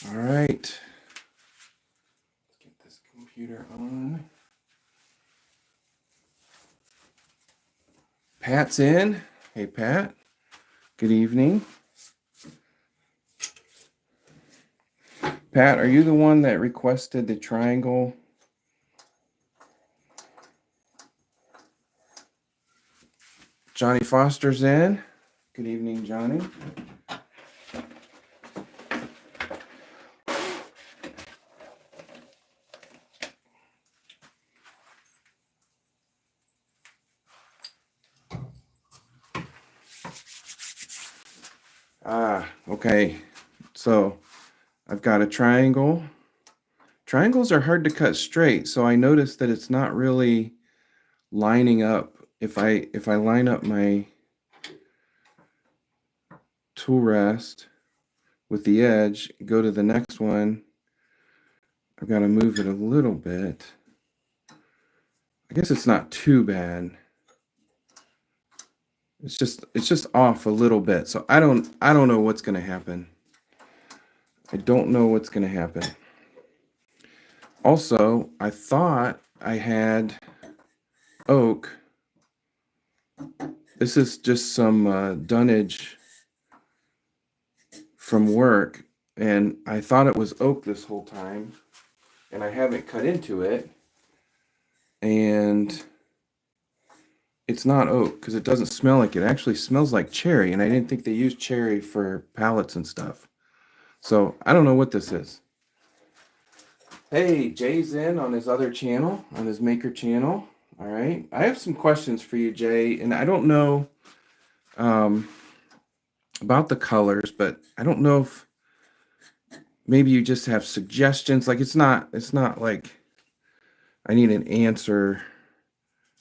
All right. Let's get this computer on. Pat's in. Hey, Pat. Good evening. Pat, are you the one that requested the triangle? Johnny Foster's in. Good evening, Johnny. Okay. So I've got a triangle. Triangles are hard to cut straight, so I noticed that it's not really lining up. If I line up my tool rest with the edge, go to the next one, I've got to move it a little bit. I guess it's not too bad. It's just off a little bit. So I don't know what's going to happen. I don't know what's going to happen. Also, I thought I had oak. This is just some dunnage from work, and I thought it was oak this whole time, and I haven't cut into it, and it's not oak because it doesn't smell like it. It actually smells like cherry, and I didn't think they used cherry for pallets and stuff. So I don't know what this is. Hey, Jay's in on his other channel, on his maker channel. All right. I have some questions for you, Jay, and I don't know about the colors, but I don't know if maybe you just have suggestions. Like it's not like I need an answer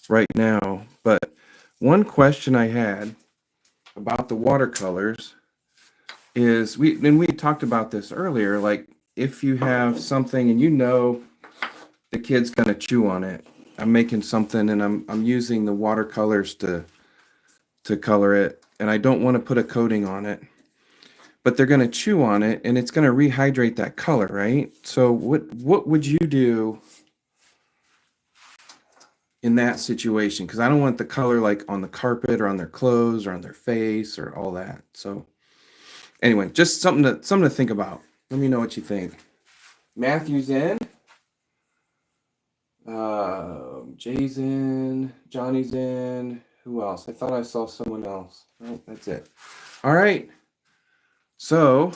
right now. But one question I had about the watercolors is we talked about this earlier, like if you have something and you know the kid's gonna chew on it. I'm making something and I'm using the watercolors to color it, and I don't want to put a coating on it. But they're gonna chew on it and it's gonna rehydrate that color, right? So what would you do in that situation? Because I don't want the color like on the carpet or on their clothes or on their face or all that. So anyway, just something to think about. Let me know what you think. Matthew's in. Jay's in. Johnny's in. Who else? I thought I saw someone else. Oh, that's it. All right. So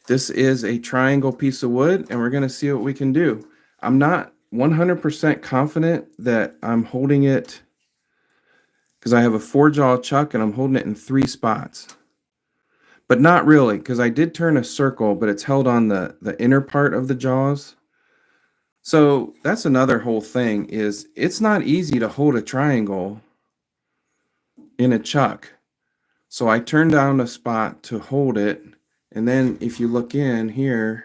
this is a triangle piece of wood, and we're going to see what we can do. I'm not 100% confident that I'm holding it because I have a 4-jaw chuck and I'm holding it in 3 spots. But not really, because I did turn a circle, but it's held on the inner part of the jaws. So that's another whole thing is it's not easy to hold a triangle in a chuck. So I turned down a spot to hold it. And then if you look in here,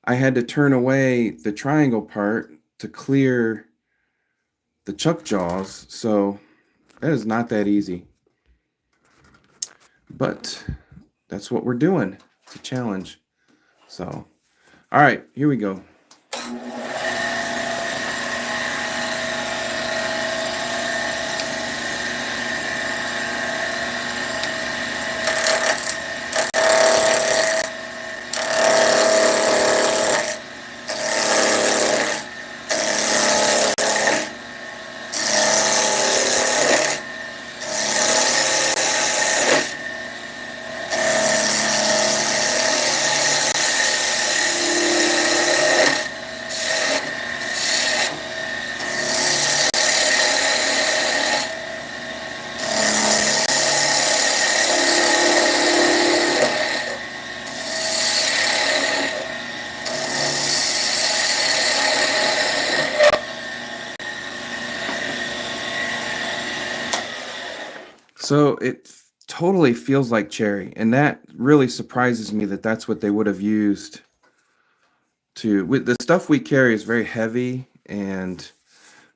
I had to turn away the triangle part to clear the chuck jaws. So that is not that easy. But that's what we're doing. It's a challenge. So, all right, here we go. So it totally feels like cherry, and that really surprises me that that's what they would have used to. With the stuff we carry is very heavy and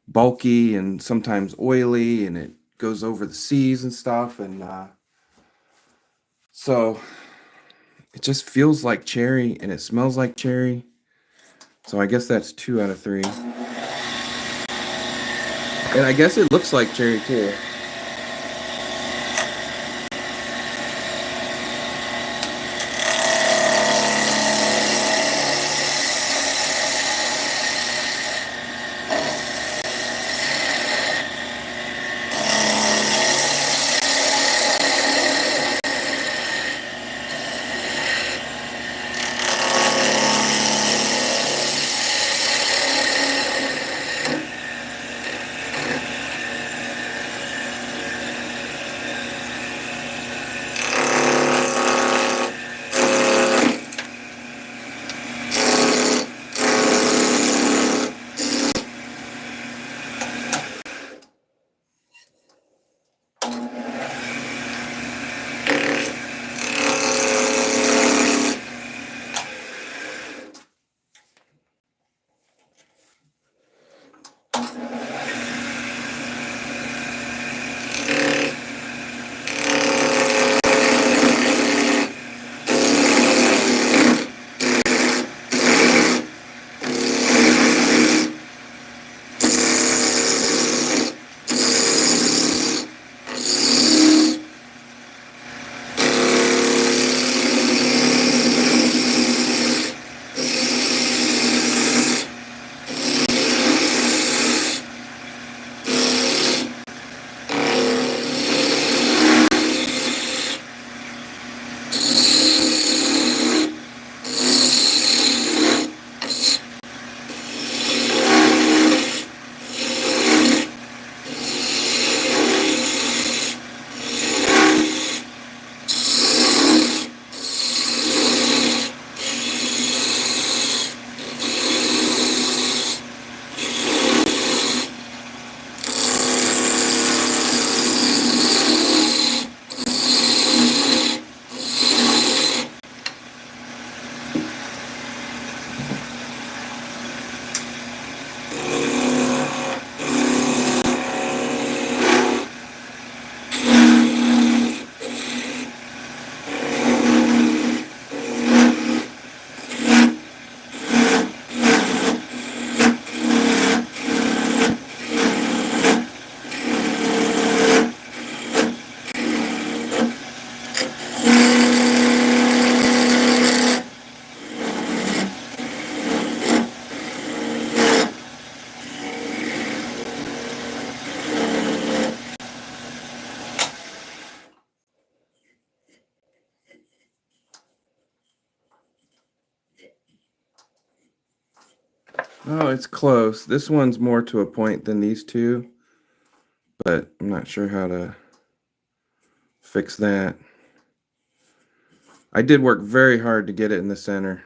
bulky and sometimes oily, and it goes over the seas and stuff. And so It just feels like cherry and it smells like cherry. So I guess that's 2 out of 3. And I guess it looks like cherry too. Oh, it's close. This one's more to a point than these two, but I'm not sure how to fix that. I did work very hard to get it in the center.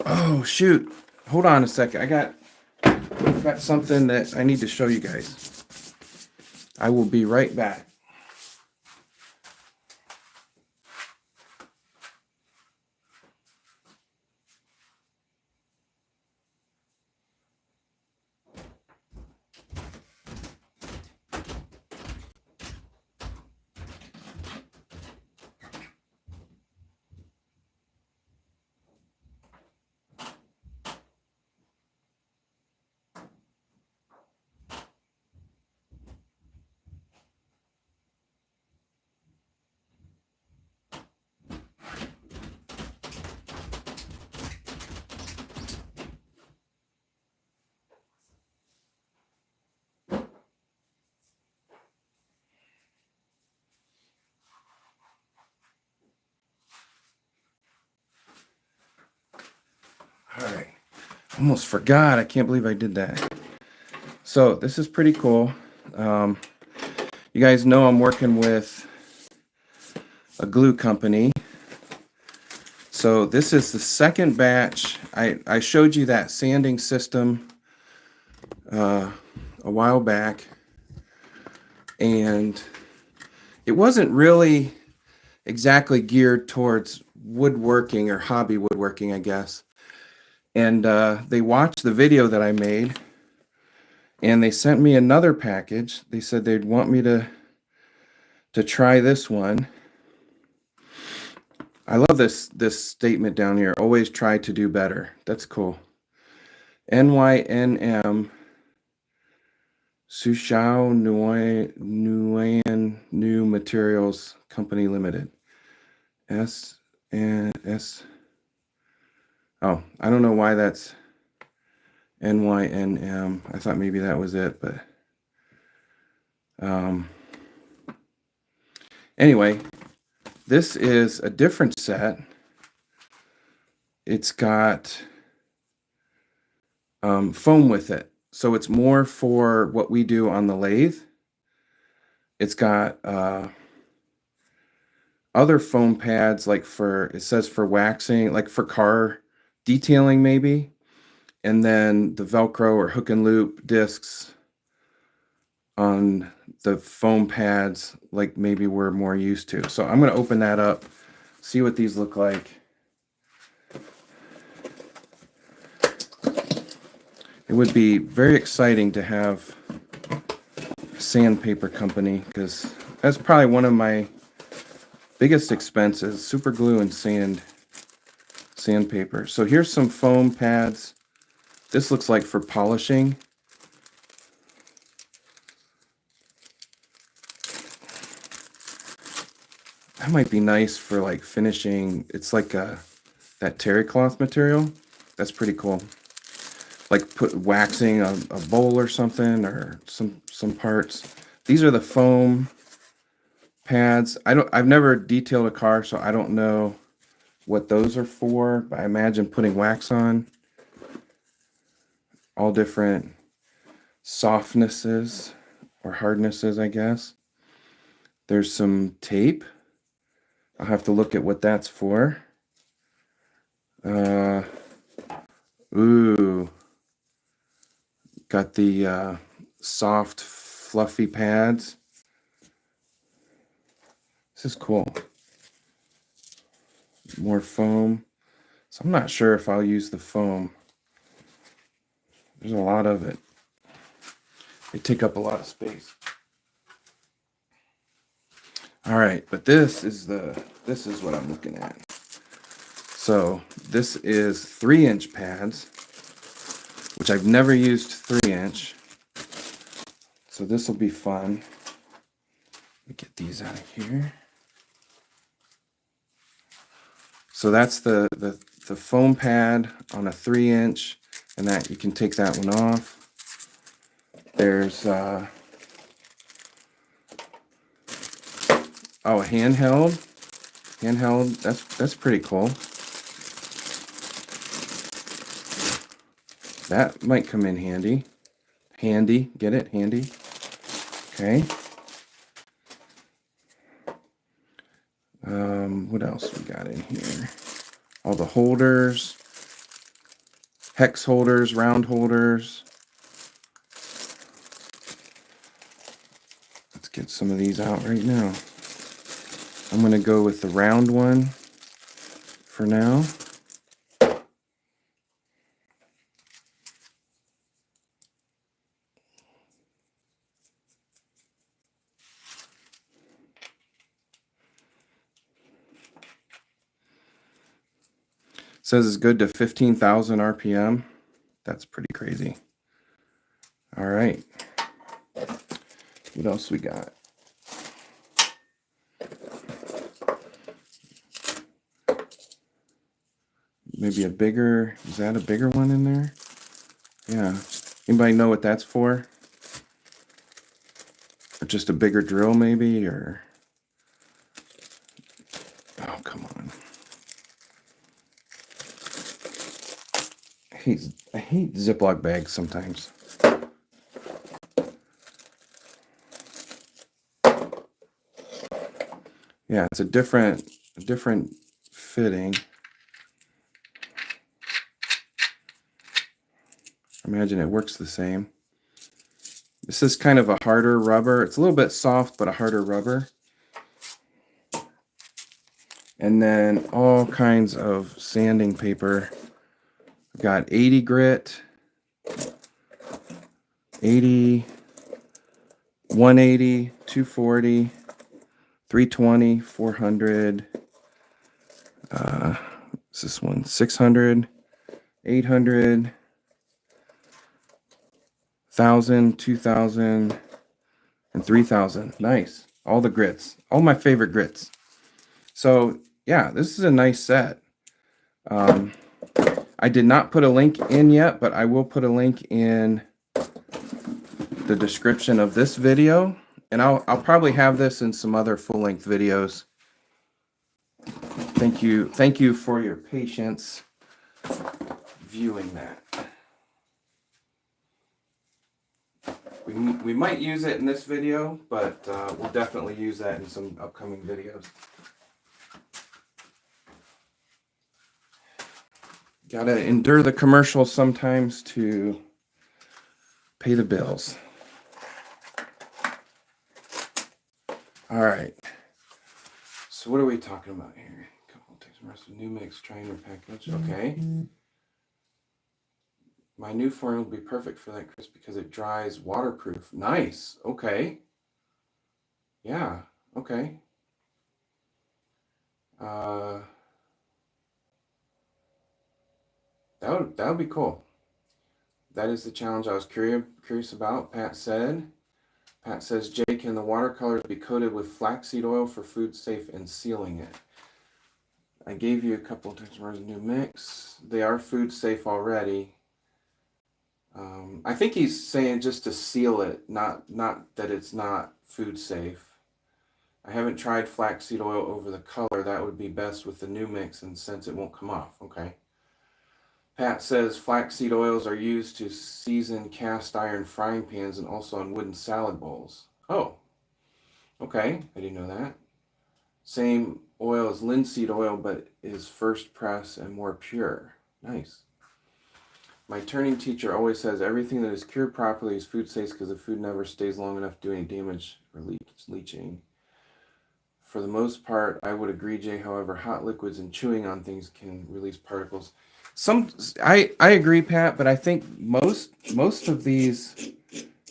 Oh, shoot. Hold on a second. I got something that I need to show you guys. I will be right back. Almost forgot. I can't believe I did that. So this is pretty cool. You guys know I'm working with a glue company. So this is the second batch. I showed you that sanding system a while back, and it wasn't really exactly geared towards woodworking or hobby woodworking, I guess. And they watched the video that I made, and they sent me another package. They said they'd want me to try this one. I love this statement down here. Always try to do better. That's cool. NYNM Sushao Nguyen New Materials Company Limited. S and S. Oh, I don't know why that's NYNM. I thought maybe that was it, but anyway, this is a different set. It's got foam with it, so it's more for what we do on the lathe. It's got other foam pads, like it says for waxing, like for car detailing maybe, and then the Velcro or hook and loop discs on the foam pads, like maybe we're more used to. So I'm going to open that up, see what these look like. It would be very exciting to have a sandpaper company, because that's probably one of my biggest expenses, super glue and sandpaper. So here's some foam pads. This looks like for polishing. That might be nice for like finishing. It's like that terry cloth material. That's pretty cool. Like waxing a bowl or something, or some parts. These are the foam pads. I've never detailed a car, so I don't know what those are for, but I imagine putting wax on. All different softnesses or hardnesses, I guess. There's some tape. I'll have to look at what that's for. Ooh. Got the soft, fluffy pads. This is cool. More foam. So I'm not sure if I'll use the foam. There's a lot of it. They take up a lot of space. All right, but this is what I'm looking at. So this is 3-inch pads, which I've never used 3-inch. So this will be fun. Let me get these out of here. So that's the foam pad on a 3-inch, and that you can take that one off. There's a handheld. That's pretty cool. That might come in handy. Handy, get it? Handy. Okay. What else we got in here? All the holders, hex holders, round holders. Let's get some of these out right now. I'm going to go with the round one for now. Says it's good to 15,000 RPM. That's pretty crazy. All right. What else we got? Maybe is that a bigger one in there? Yeah. Anybody know what that's for? Or just a bigger drill maybe, or... Oh, come on. He's I hate Ziploc bags sometimes. Yeah, it's a different fitting. I imagine it works the same. This is kind of a harder rubber. It's a little bit soft, but a harder rubber. And then all kinds of sanding paper. I've got 80 grit, 80, 180, 240, 320, 400. Is this one 600, 800, 1,000, 2,000, and 3,000. Nice. All the grits. All my favorite grits. So, yeah, this is a nice set. I did not put a link in yet, but I will put a link in the description of this video. And I'll probably have this in some other full-length videos. Thank you for your patience viewing that. We might use it in this video, but we'll definitely use that in some upcoming videos. Gotta endure the commercials sometimes to pay the bills. All right. So what are we talking about here? A couple of takes, new mix, trainer package. Okay. My new formula will be perfect for that, Chris, because it dries waterproof. Nice. Okay. Yeah. Okay. That would be cool. That is the challenge I was curious about. Pat says, Jay, can the watercolors be coated with flaxseed oil for food safe and sealing it? I gave you a couple of tips. New mix. They are food safe already. I think he's saying just to seal it, not that it's not food safe. I haven't tried flaxseed oil over the color. That would be best with the new mix, and since it won't come off. Okay. Pat says flaxseed oils are used to season cast iron frying pans and also on wooden salad bowls. Oh, okay. I didn't know that. Same oil as linseed oil, but is first press and more pure. Nice. My turning teacher always says everything that is cured properly is food safe because the food never stays long enough to do any damage or leaching. For the most part, I would agree, Jay. However, hot liquids and chewing on things can release particles. I agree, Pat, but I think most of these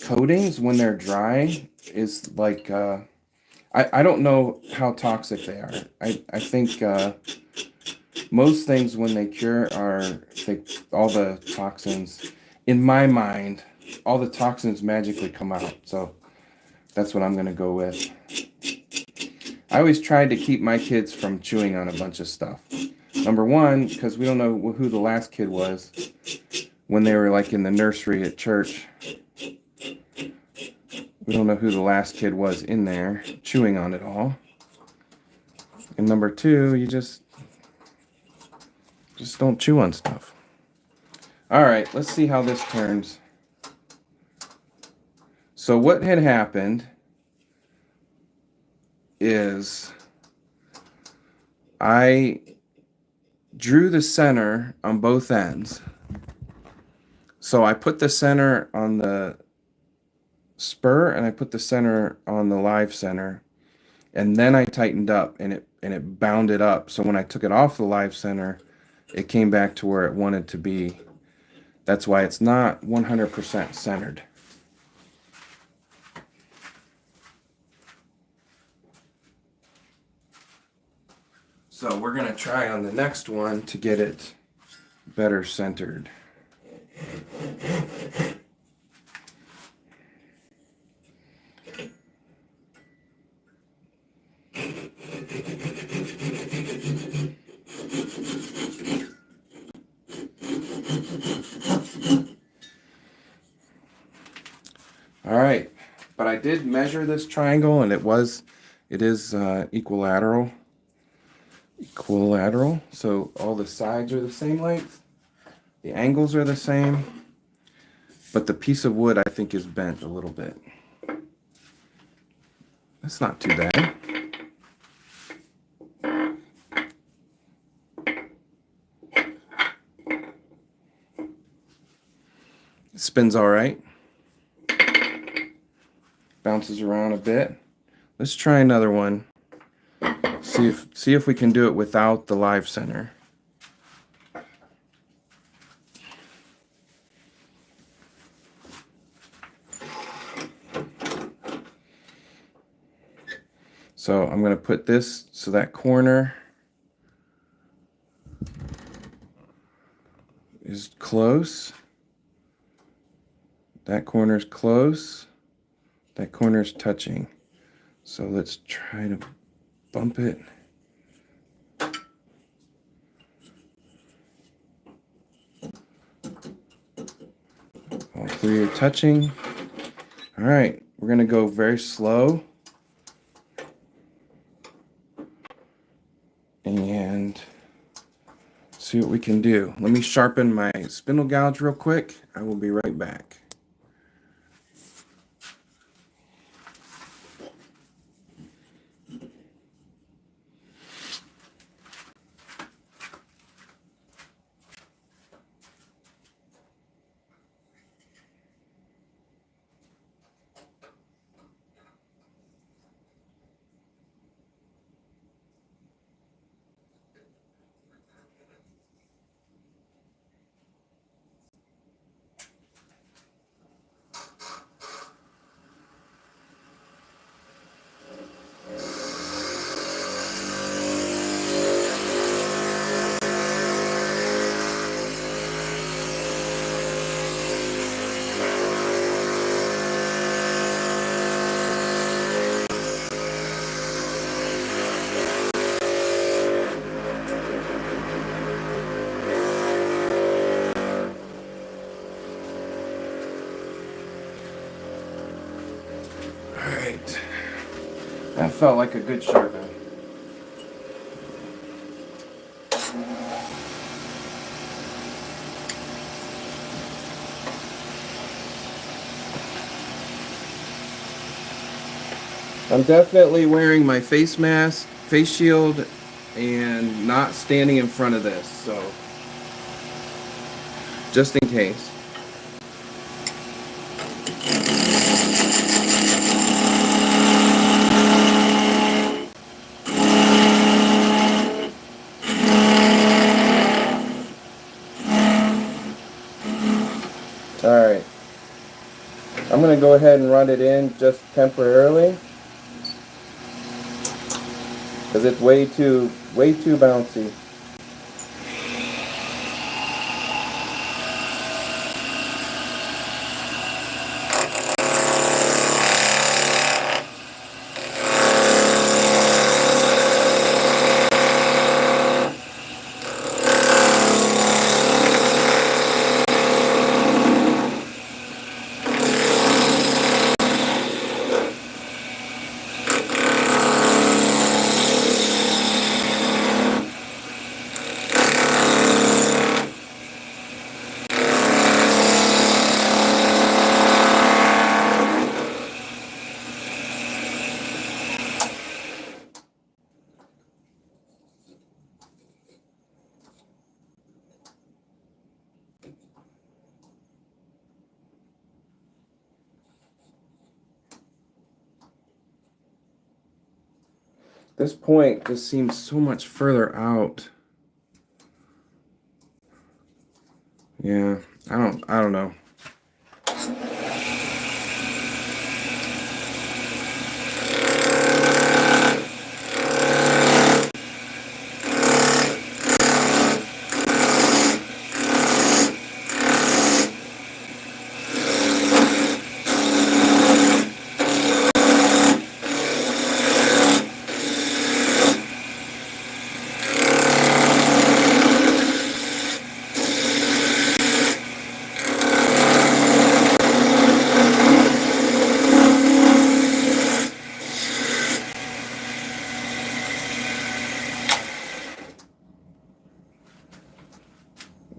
coatings, when they're dry, is like I don't know how toxic they are. I think most things when they cure all the toxins, in my mind, all the toxins magically come out. So that's what I'm gonna go with. I always tried to keep my kids from chewing on a bunch of stuff. Number one, because we don't know who the last kid was when they were like in the nursery at church. We don't know who the last kid was in there chewing on it all. And number two, you just don't chew on stuff. All right, let's see how this turns. So what had happened is I drew the center on both ends. So I put the center on the spur and I put the center on the live center, and then I tightened up and it bounded up. So when I took it off the live center, it came back to where it wanted to be. That's why it's not 100% centered. So we're going to try on the next one to get it better centered. All right, but I did measure this triangle and it is equilateral, so all the sides are the same length. The angles are the same, but the piece of wood I think is bent a little bit. That's not too bad. It spins all right. Bounces around a bit. Let's try another one. See if we can do it without the live center. So I'm going to put this so that corner is close. That corner is close. That corner is touching. So let's try to bump it. All three are touching. All right, we're going to go very slow. And see what we can do. Let me sharpen my spindle gouge real quick. I will be right back. That felt like a good sharpen. I'm definitely wearing my face mask, face shield, and not standing in front of this, so just in case. Alright, I'm going to go ahead and run it in just temporarily because it's way too bouncy. This point just seems so much further out. Yeah, I don't know.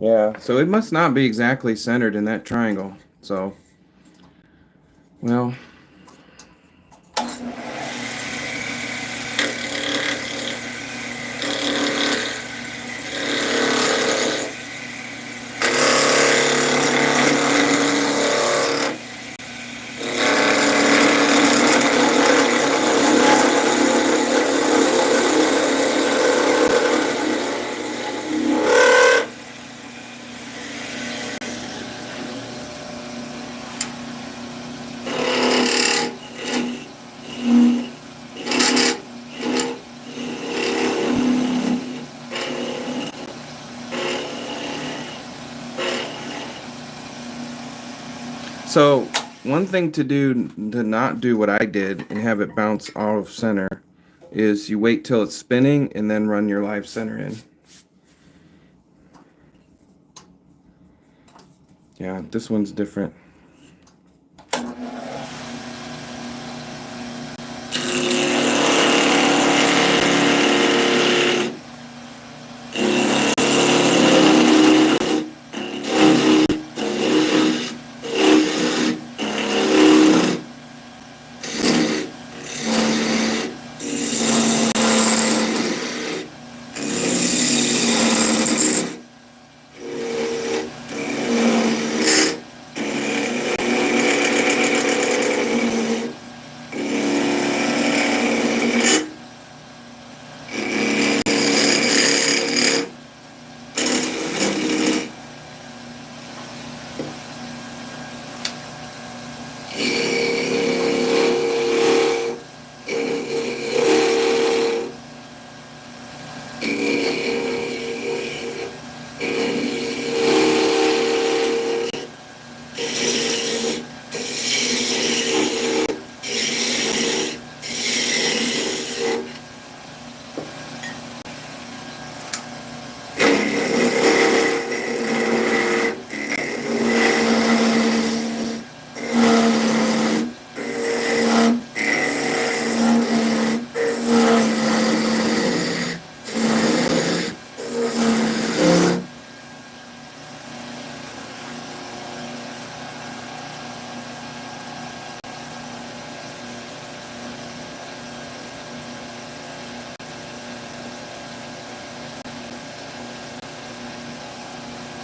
Yeah, so it must not be exactly centered in that triangle. So, well, so one thing to do to not do what I did and have it bounce out of center is you wait till it's spinning and then run your live center in. Yeah, this one's different.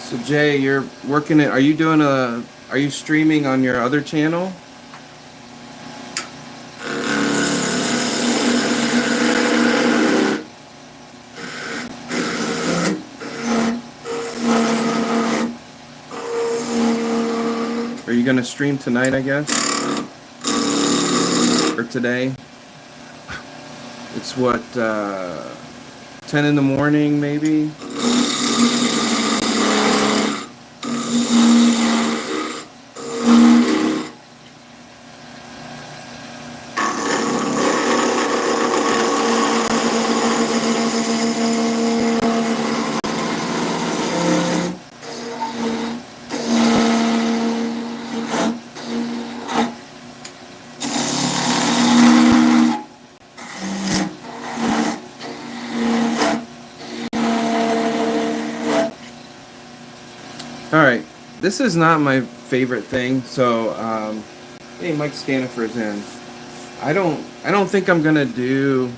So Jay, you're working it. Are you doing a? Are you streaming on your other channel? Are you gonna stream tonight? I guess, or today? It's what 10 in the morning, maybe. All right, this is not my favorite thing. So, hey, Mike Stanifer's in. I don't think I'm gonna do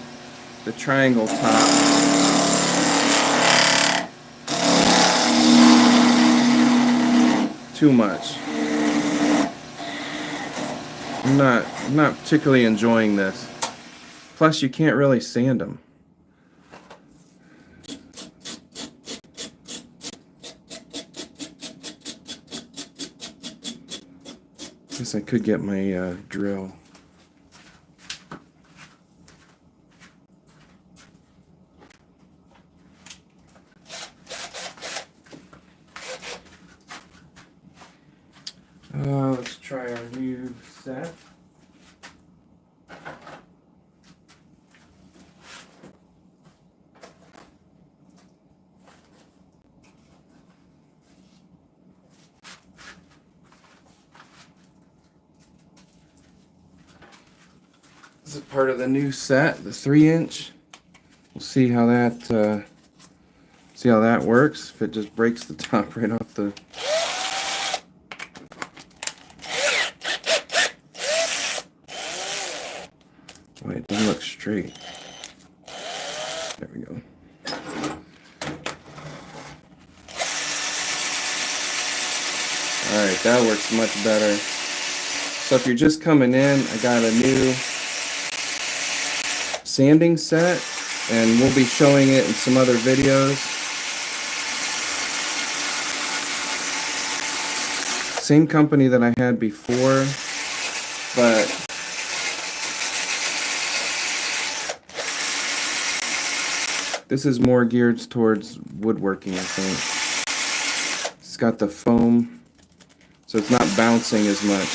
the triangle top. Too much. I'm not particularly enjoying this. Plus, you can't really sand them. Guess I could get my drill. Let's try our new set. This is part of the new set, the 3-inch. We'll see how that See how that works? If it just breaks the top right off the... Wait, it doesn't look straight. There we go. Alright, that works much better. So if you're just coming in, I got a new sanding set, and we'll be showing it in some other videos. Same company that I had before, but this is more geared towards woodworking, I think. It's got the foam, so it's not bouncing as much.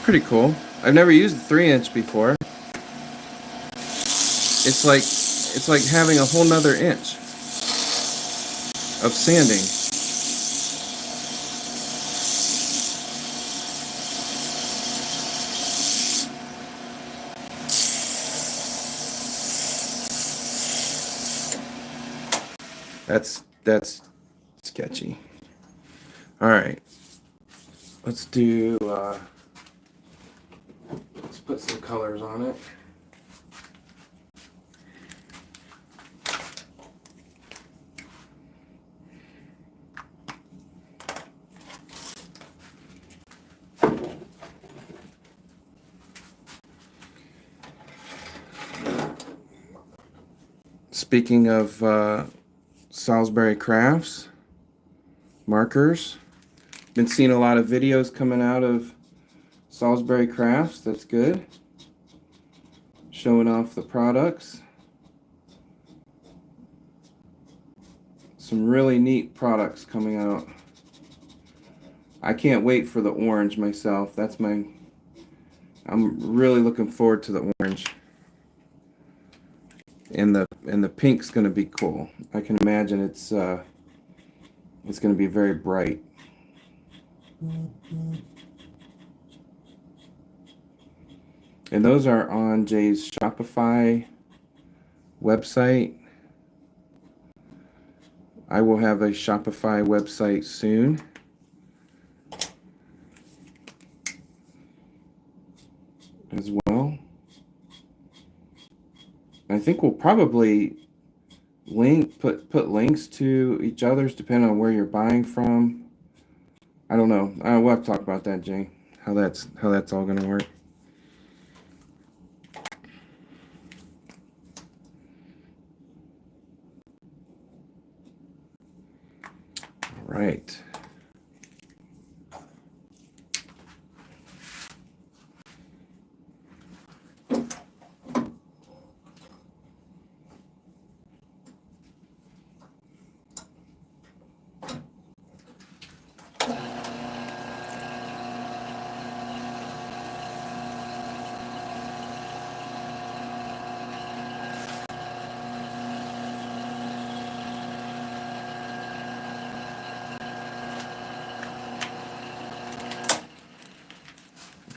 Pretty cool. I've never used a 3-inch before. It's like having a whole nother inch of sanding. That's sketchy. All right, let's do. Let's put some colors on it. Speaking of Salisbury Crafts, markers. Been seeing a lot of videos coming out of Salisbury Crafts. That's good. Showing off the products. Some really neat products coming out. I can't wait for the orange myself. I'm really looking forward to the orange. And the pink's going to be cool. I can imagine it's going to be very bright. And those are on Jay's Shopify website. I will have a Shopify website soon. As well. I think we'll probably put links to each other's depending on where you're buying from. I don't know. We'll have to talk about that, Jay. How that's all going to work. All right.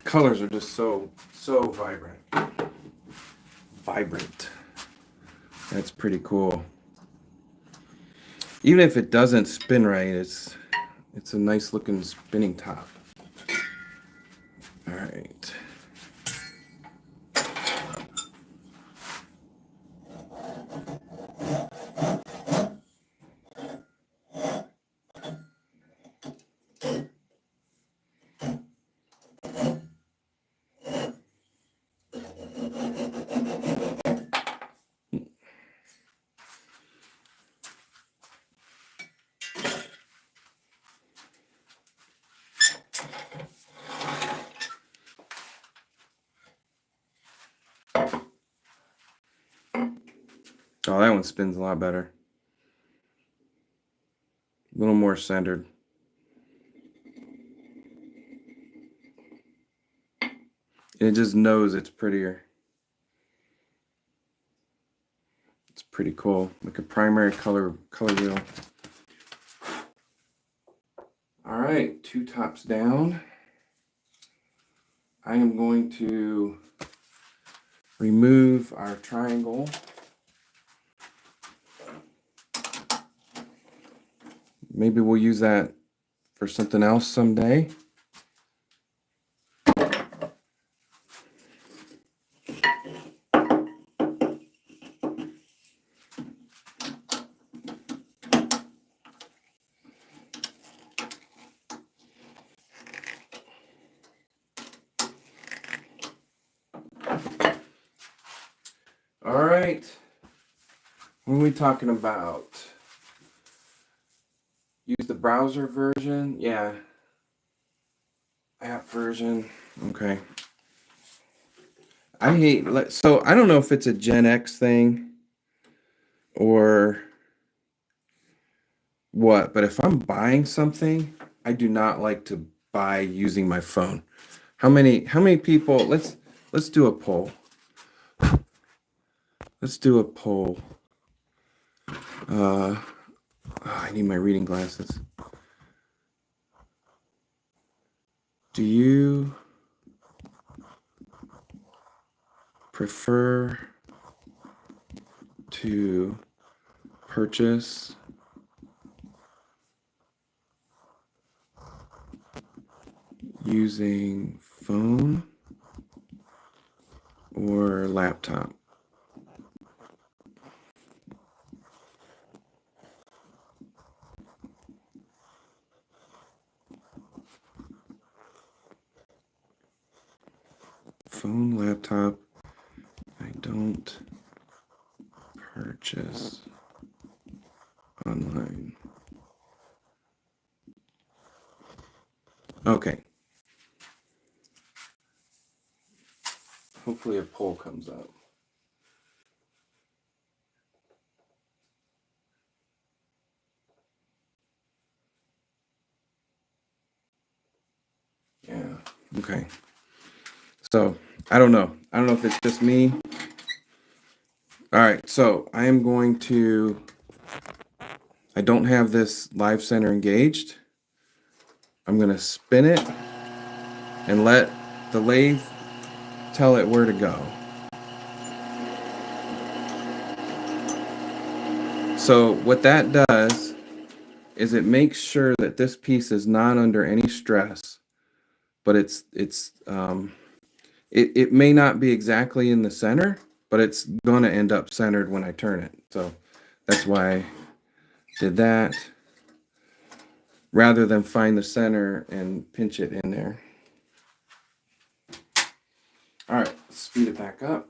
Colors are just so vibrant. That's pretty cool. Even if it doesn't spin right, it's a nice looking spinning top. All right. Oh, that one spins a lot better. A little more centered. It just knows it's prettier. It's pretty cool, like a primary color wheel. All right, 2 tops down. I am going to remove our triangle. Maybe we'll use that for something else someday. All right, what are we talking about? Use the browser version? Yeah. App version. Okay. I hate, so I don't know if it's a Gen X thing or what, but if I'm buying something, I do not like to buy using my phone. How many people, let's do a poll. Let's do a poll. I need my reading glasses. Do you prefer to purchase using phone or laptop? Phone, laptop. I don't purchase online. Okay. Hopefully a poll comes up. Yeah. Okay. So I don't know. I don't know if it's just me. All right. So I am going to. I don't have this live center engaged. I'm going to spin it and let the lathe tell it where to go. So what that does is it makes sure that this piece is not under any stress, but it may not be exactly in the center, but it's going to end up centered when I turn it. So that's why I did that rather than find the center and pinch it in there. All right, let's speed it back up.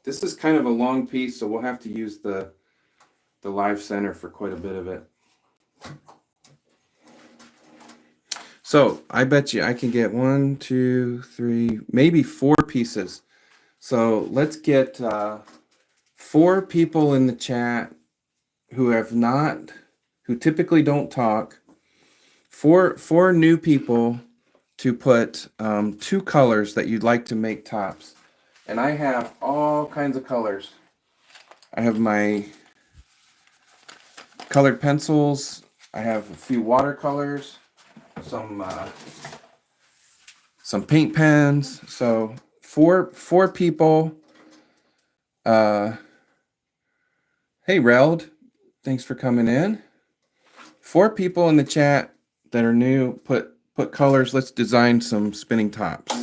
This is kind of a long piece, so we'll have to use the live center for quite a bit of it. So I bet you I can get 1, 2, 3, maybe 4 pieces. So let's get 4 people in the chat who typically don't talk. 4 new people to put 2 colors that you'd like to make tops. And I have all kinds of colors. I have my colored pencils. I have a few watercolors, some paint pens. So four people. Hey Reld, thanks for coming in. 4 people in the chat that are new. Put colors. Let's design some spinning tops.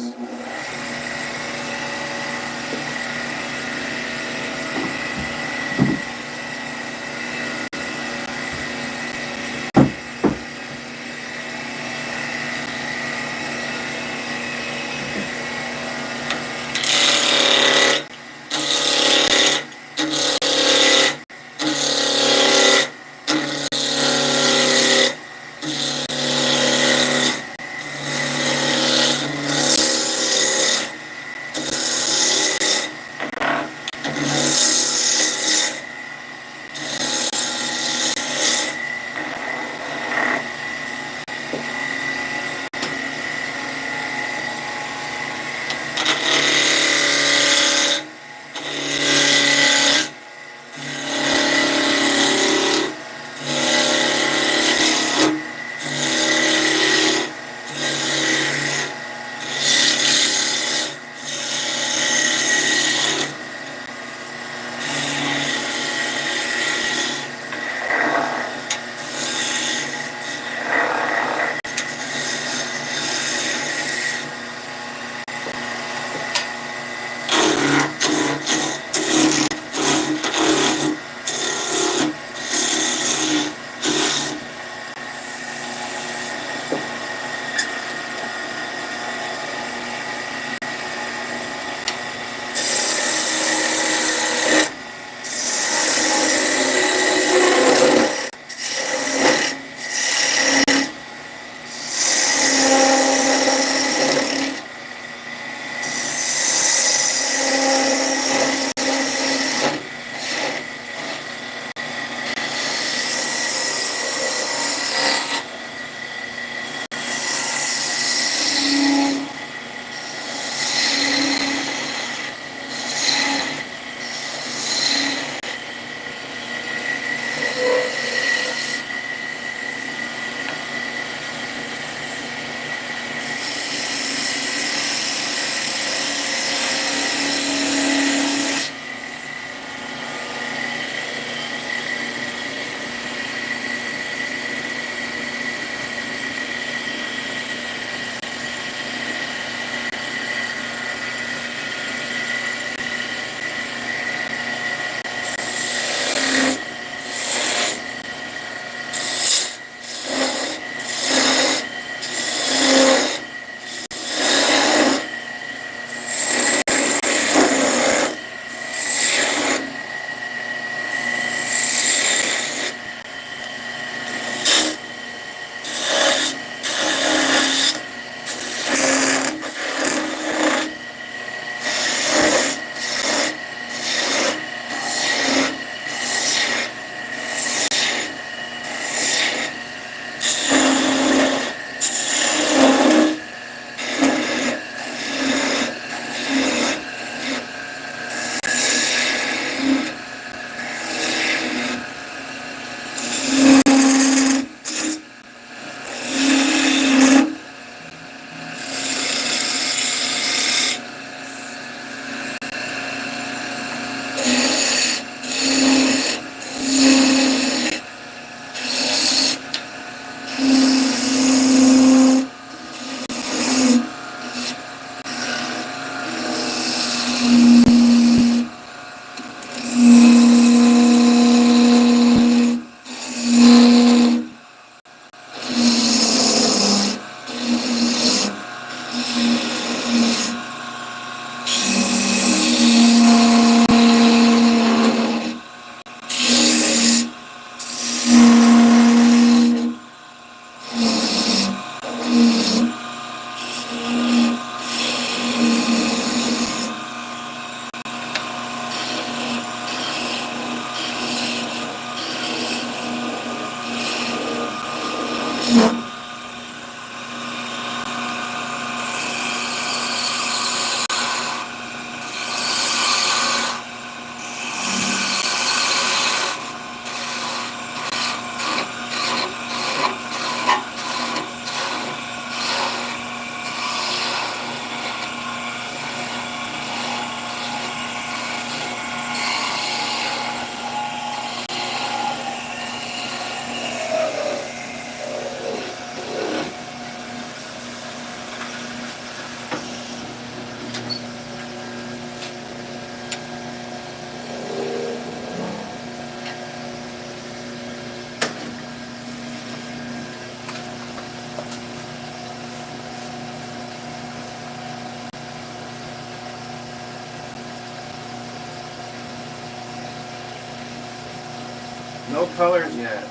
No colors yet.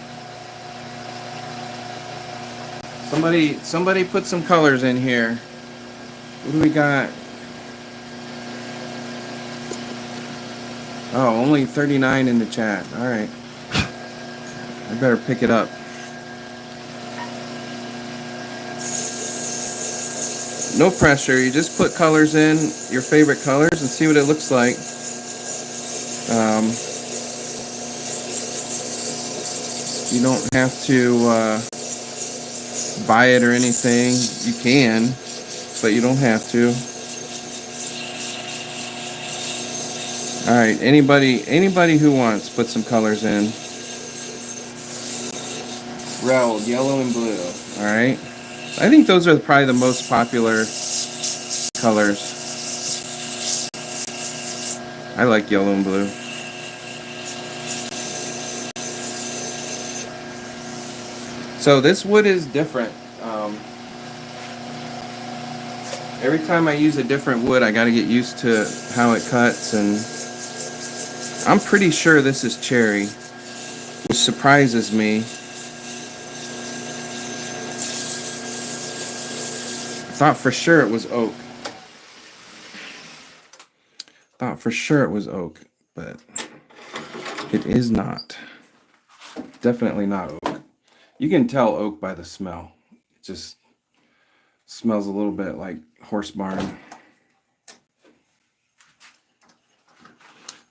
Somebody put some colors in here. What do we got? Oh, only 39 in the chat. All right. I better pick it up. No pressure. You just put colors in, your favorite colors, and see what it looks like. You don't have to buy it or anything. You can, but you don't have to. All right, anybody who wants, put some colors in. Red, yellow, and blue. All right. I think those are probably the most popular colors. I like yellow and blue. So this wood is different. Every time I use a different wood, I got to get used to how it cuts, and I'm pretty sure this is cherry, which surprises me. I thought for sure it was oak. Thought for sure it was oak, but it is not. Definitely not oak. You can tell oak by the smell. It just smells a little bit like horse barn.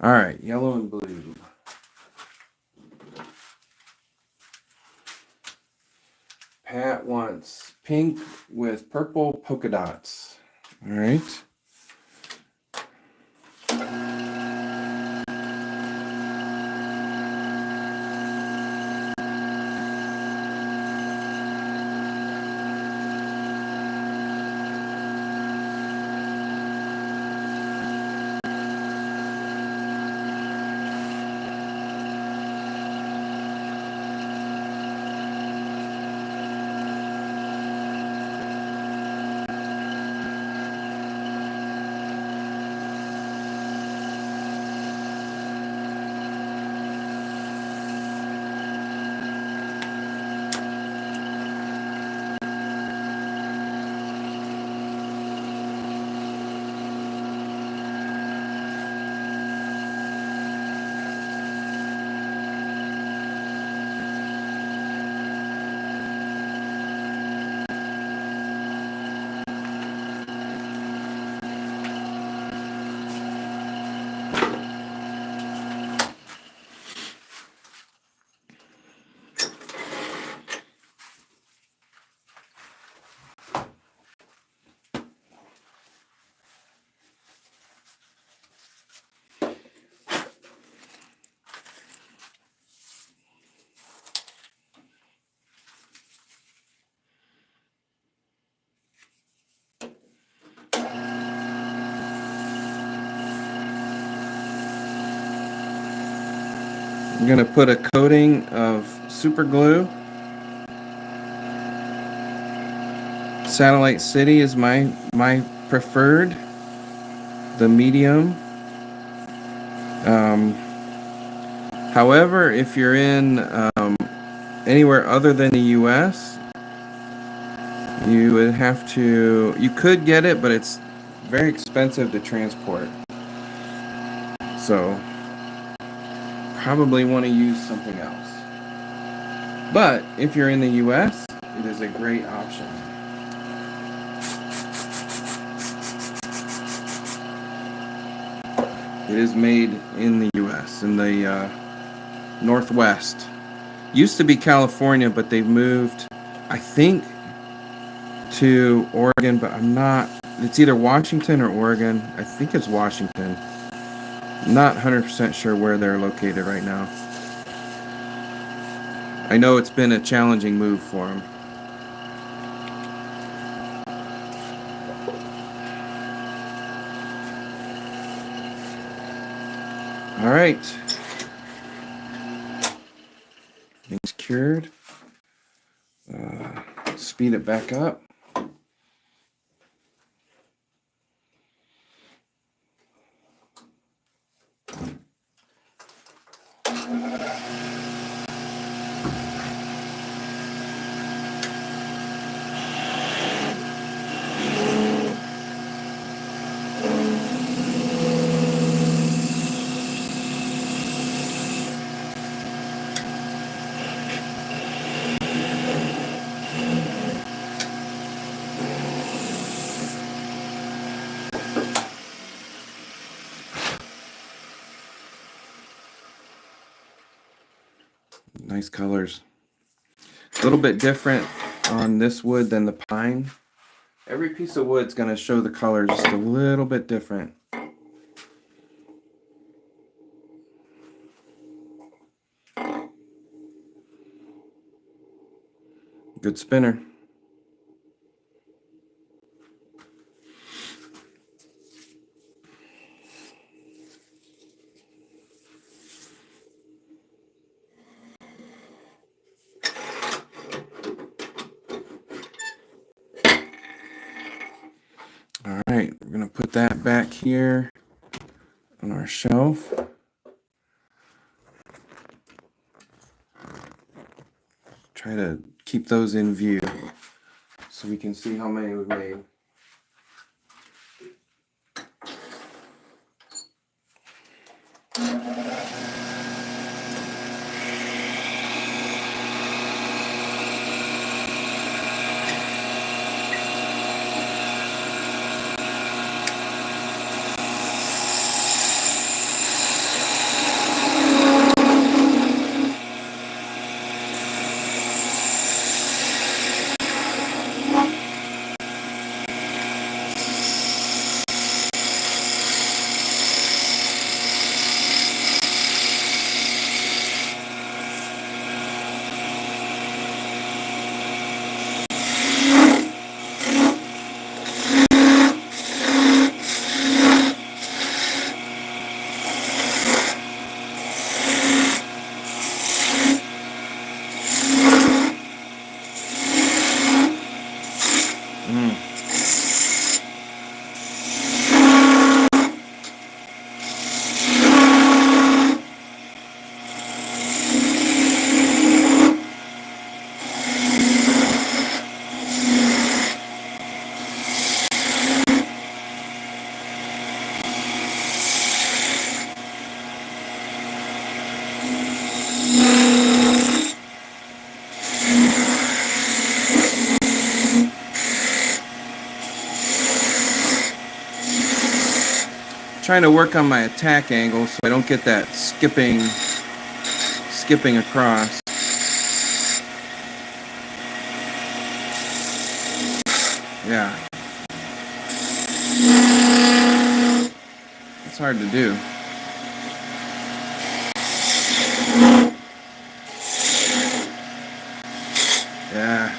All right, yellow and blue. Pat wants pink with purple polka dots. All right. I'm going to put a coating of super glue. Satellite City is my preferred, the medium. However, if you're in anywhere other than the US, you would have to, you could get it, but it's very expensive to transport. So probably want to use something else. But if you're in the US, it it is a great option. It is made in the U.S., in the Northwest. Used to be California, but they've moved, I think, to Oregon, but I'm not. It's either Washington or Oregon. I think it's Washington. Not 100% sure where they're located right now. I know it's been a challenging move for them. All right. Things cured. Speed it back up. Nice colors. A little bit different on this wood than the pine. Every piece of wood is going to show the colors just a little bit different. Good spinner. All right, we're going to put that back here on our shelf. Try to keep those in view so we can see how many we've made. Trying to work on my attack angle so I don't get that skipping across. Yeah. It's hard to do. Yeah.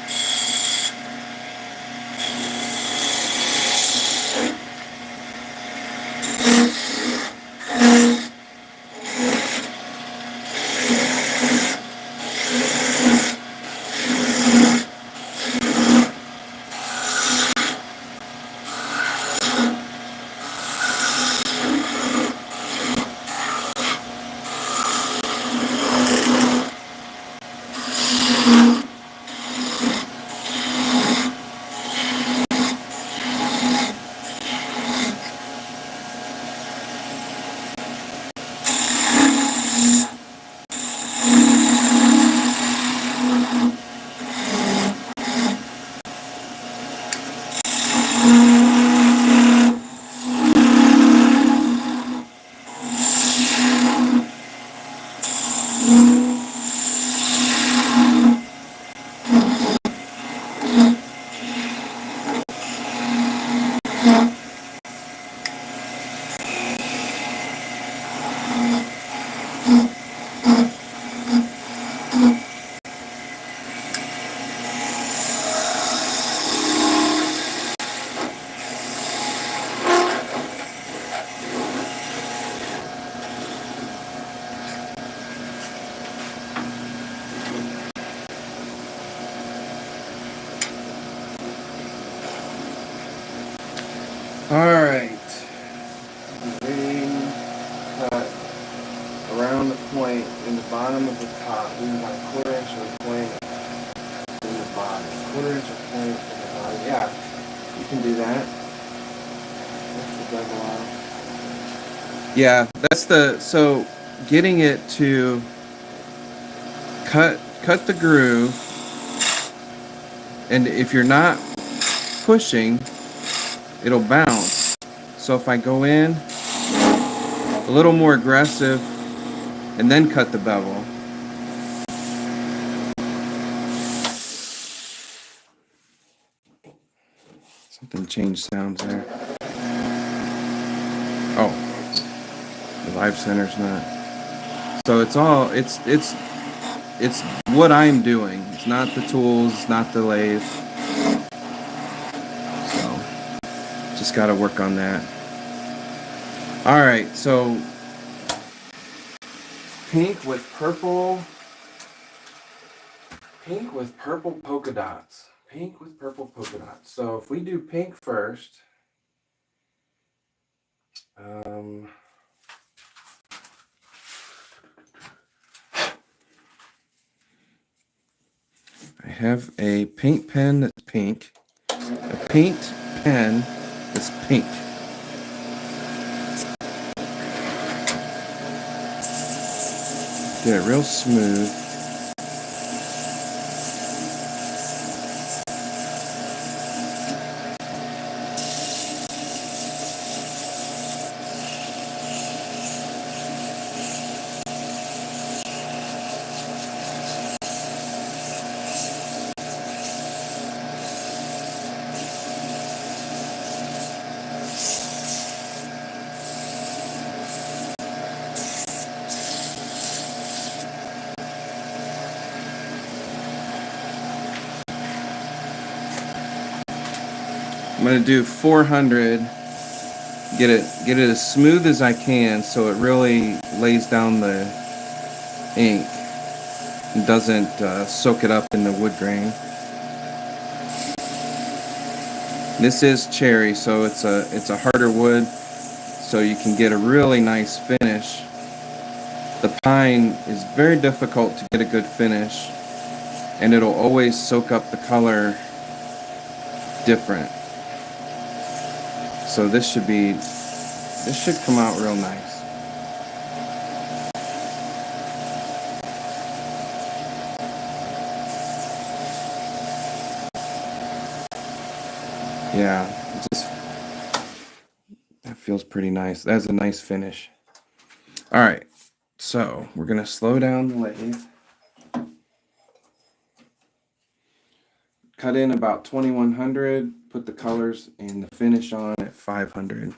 at the top. We need about a 1/4 inch of the point in the bottom. 1/4 inch of point in the bottom. Yeah, you can do that. That's the bevel off. Yeah, that's the, so getting it to cut the groove, and if you're not pushing, it'll bounce. So if I go in a little more aggressive and then cut the bevel, something changed sounds there. Oh, the live center's not. So it's all, it's what I'm doing. It's not the tools, it's not the lathe. So just got to work on that. All right, so pink with purple polka dots. Pink with purple polka dots. So if we do pink first, I have a paint pen that's pink, a paint pen that's pink. Get it real smooth. I'm going to do 400, get it as smooth as I can so it really lays down the ink and doesn't soak it up in the wood grain. This is cherry, so it's a harder wood, so you can get a really nice finish. The pine is very difficult to get a good finish, and it'll always soak up the color different. So this should come out real nice. Yeah, that feels pretty nice. That's a nice finish. All right, so we're gonna slow down the lathe. Cut in about 2100, put the colors and the finish on at 500.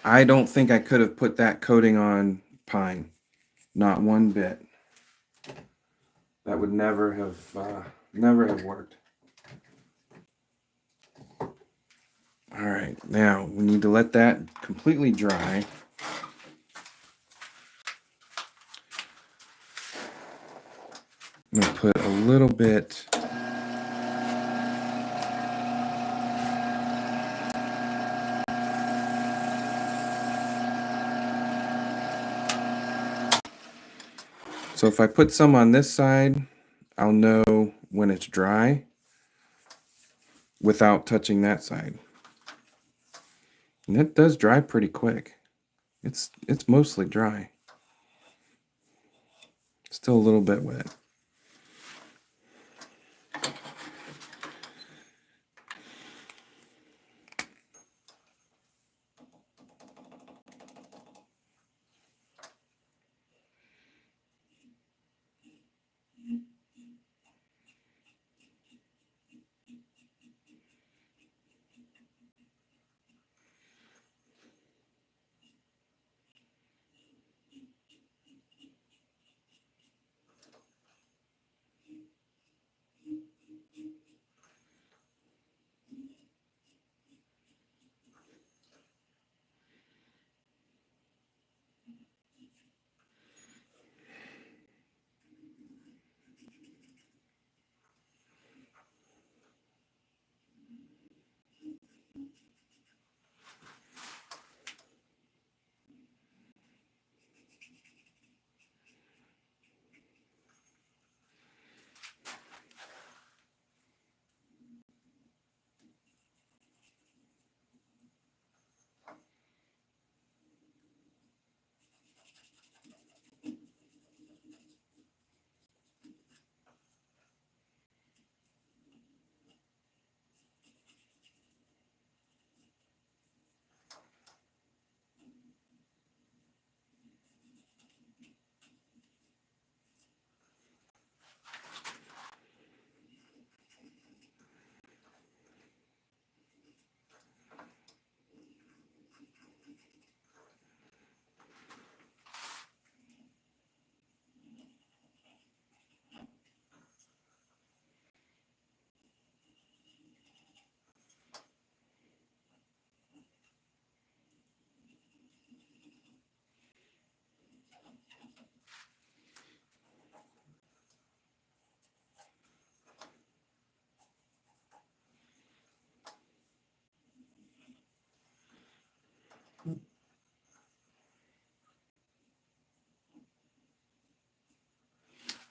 I don't think I could have put that coating on pine. Not one bit. That would never have worked. All right, now we need to let that completely dry. I'm going to put a little bit so if I put some on this side, I'll know when it's dry without touching that side. And it does dry pretty quick. It's mostly dry. Still a little bit wet.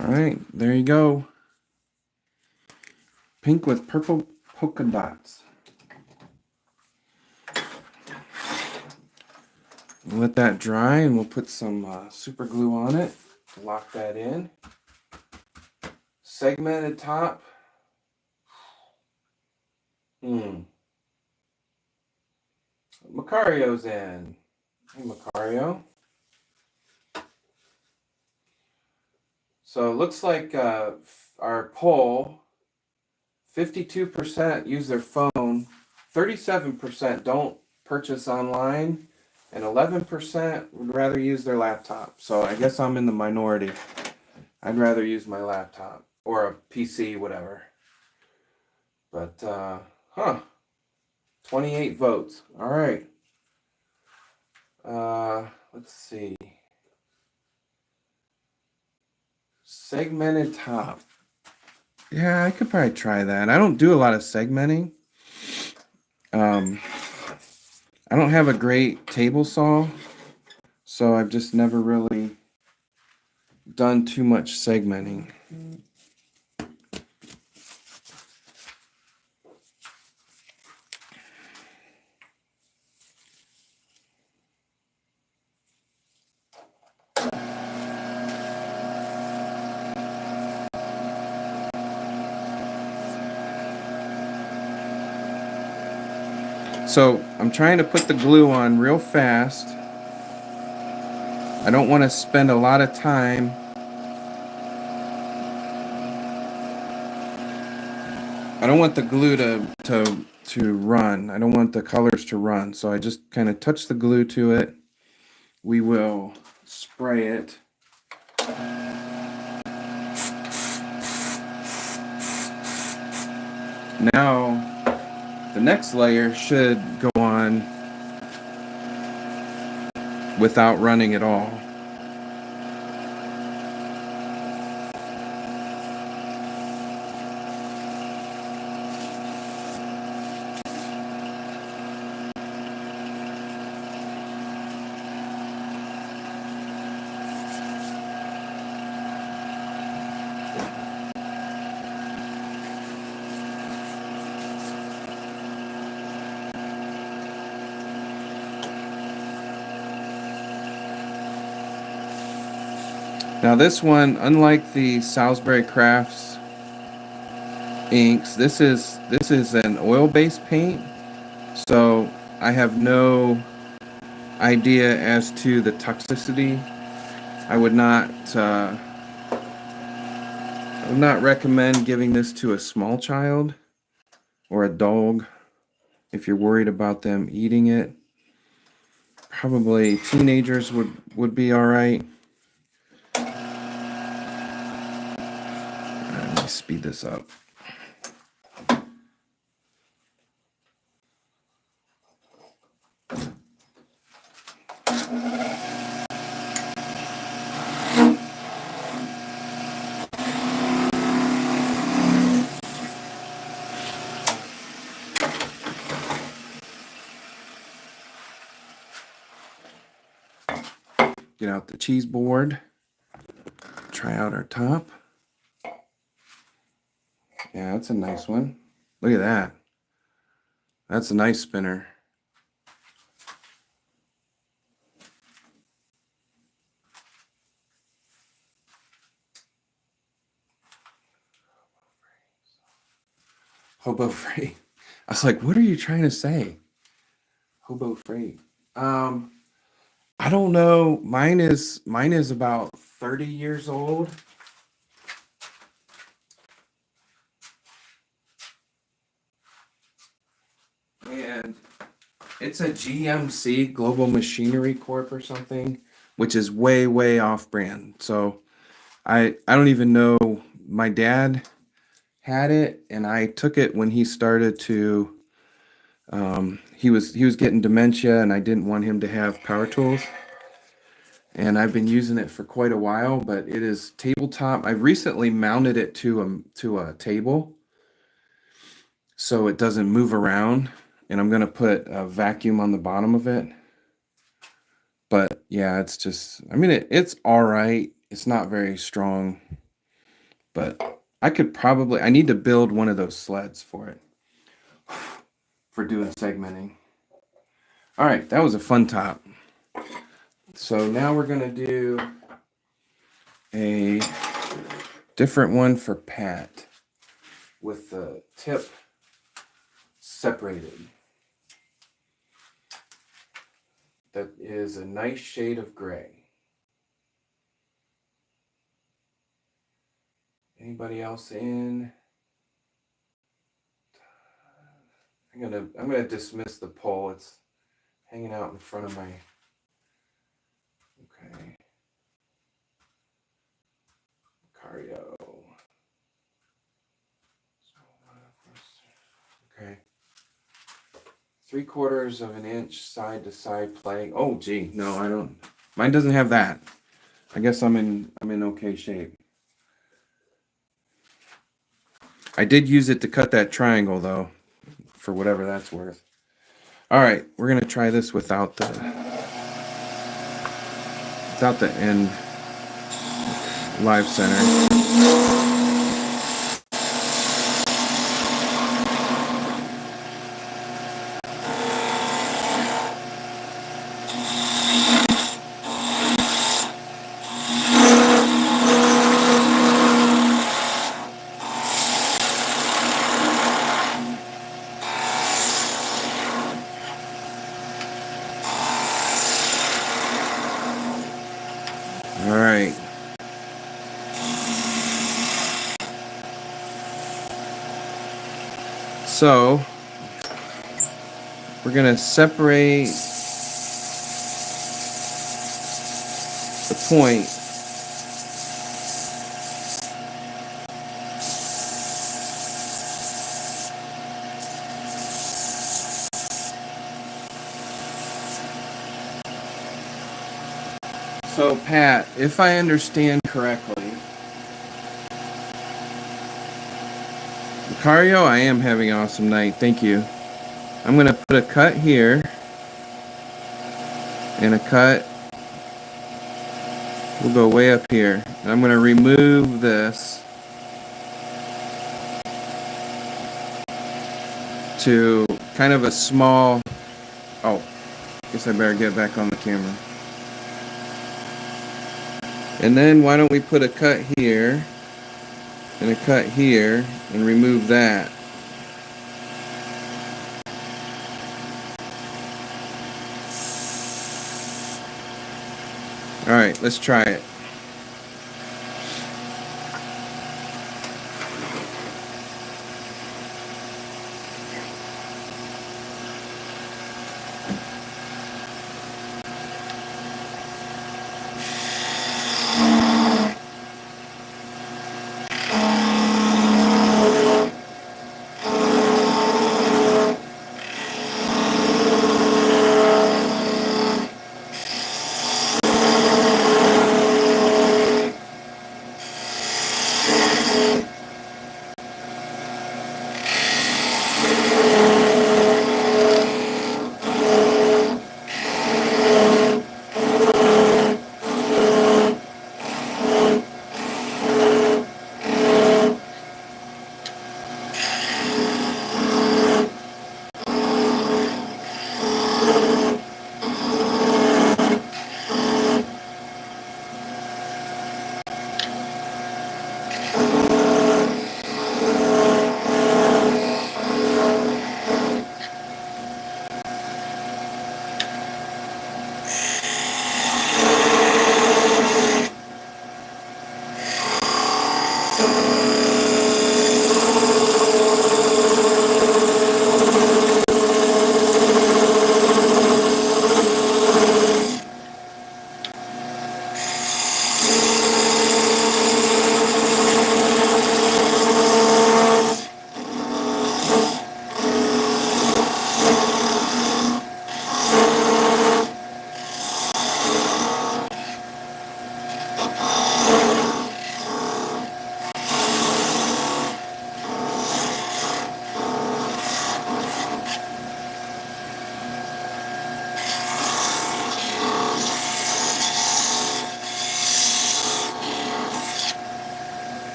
All right, there you go. Pink with purple polka dots. Let that dry, and we'll put some super glue on it to lock that in. Segmented top. Macario's in. Hey, Macario. So it looks like our poll, 52% use their phone, 37% don't purchase online, and 11% would rather use their laptop. So I guess I'm in the minority. I'd rather use my laptop or a PC, whatever. But, 28 votes. All right. Let's see. Segmented top. Yeah, I could probably try that. I don't do a lot of segmenting. I don't have a great table saw, so I've just never really done too much segmenting. So I'm trying to put the glue on real fast. I don't want to spend a lot of time. I don't want the glue to run. I don't want the colors to run. So I just kind of touch the glue to it. We will spray it. Now, the next layer should go on without running at all. Now this one, unlike the Salisbury Crafts inks, this is an oil-based paint, so I have no idea as to the toxicity. I would not recommend giving this to a small child or a dog if you're worried about them eating it. Probably teenagers would be all right. Let me speed this up. Get out the cheese board. Try out our top. Yeah, that's a nice one. Look at that. That's a nice spinner. Hobo freight. I was like, what are you trying to say? Hobo freight. I don't know. Mine is about 30 years old. And it's a GMC, Global Machinery Corp or something, which is way, way off brand. So I don't even know. My dad had it, and I took it when he started to he was getting dementia, and I didn't want him to have power tools. And I've been using it for quite a while, but it is tabletop. I've recently mounted it to a table so it doesn't move around, and I'm going to put a vacuum on the bottom of it. But yeah, it's just, I mean, it's all right. It's not very strong, but I need to build one of those sleds for it, for doing segmenting. All right, that was a fun top. So now we're gonna do a different one for Pat with the tip separated. That is a nice shade of gray. Anybody else in? I'm gonna dismiss the pole. It's hanging out in front of my. Okay. Cardio. Okay. 3/4 of an inch side to side playing. Oh gee, no, I don't. Mine doesn't have that. I guess I'm in okay shape. I did use it to cut that triangle though, for whatever that's worth. All right, we're gonna try this without the end live center. All right. So we're gonna separate the point So Pat, if I understand correctly, Lucario, I am having an awesome night. Thank you. I'm going to put a cut here and a cut. We'll go way up here. And I'm going to remove this to kind of a small... Oh, guess I better get back on the camera. And then why don't we put a cut here and a cut here and remove that. All right, let's try it.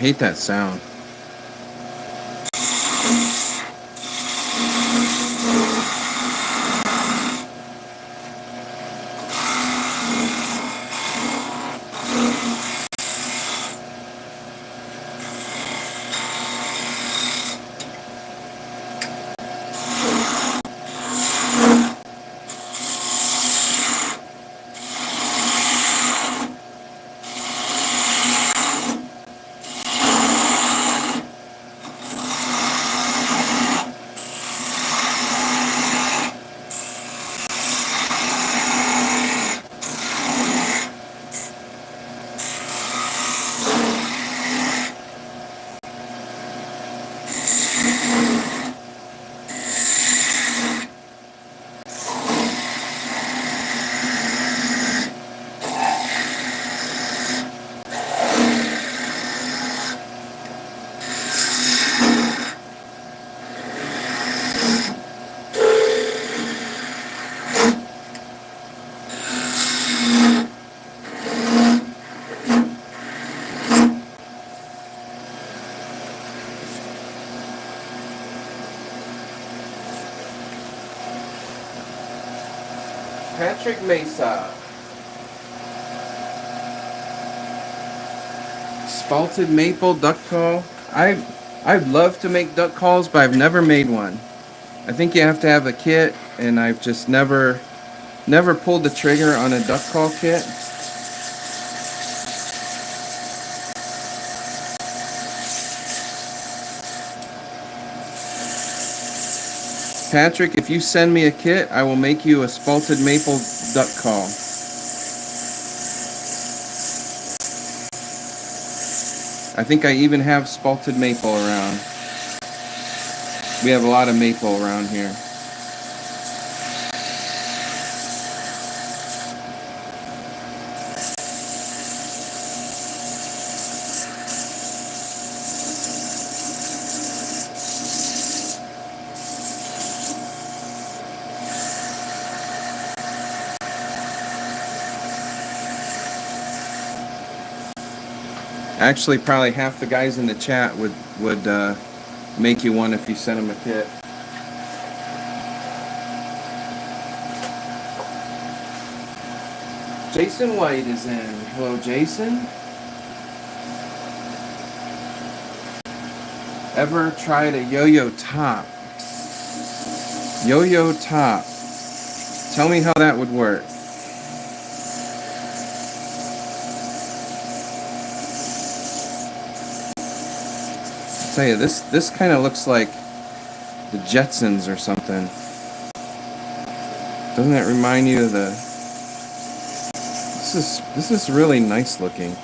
hate that sound. Patrick Mesa. Spalted maple duck call. I'd love to make duck calls, but I've never made one. I think you have to have a kit, and I've just never pulled the trigger on a duck call kit. Patrick, if you send me a kit, I will make you a spalted maple duck call. I think I even have spalted maple around. We have a lot of maple around here. Actually, probably half the guys in the chat would make you one if you sent them a kit. Jason White is in. Hello, Jason. Ever tried a yo-yo top? Yo-yo top. Tell me how that would work. Tell you, this kind of looks like the Jetsons or something. Doesn't it remind you of the? This is really nice looking.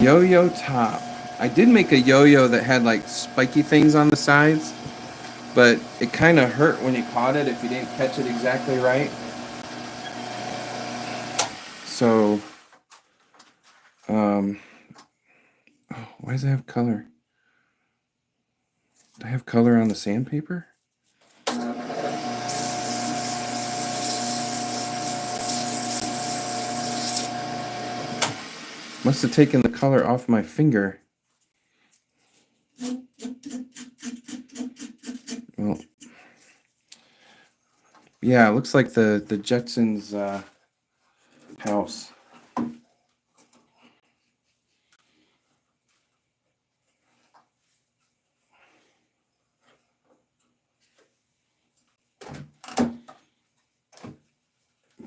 Yo-yo top. I did make a yo-yo that had like spiky things on the sides, but it kind of hurt when you caught it if you didn't catch it exactly right. So, oh, why does it have color? Do I have color on the sandpaper? Must have taken the color off my finger. Well, yeah, it looks like the Jetsons house.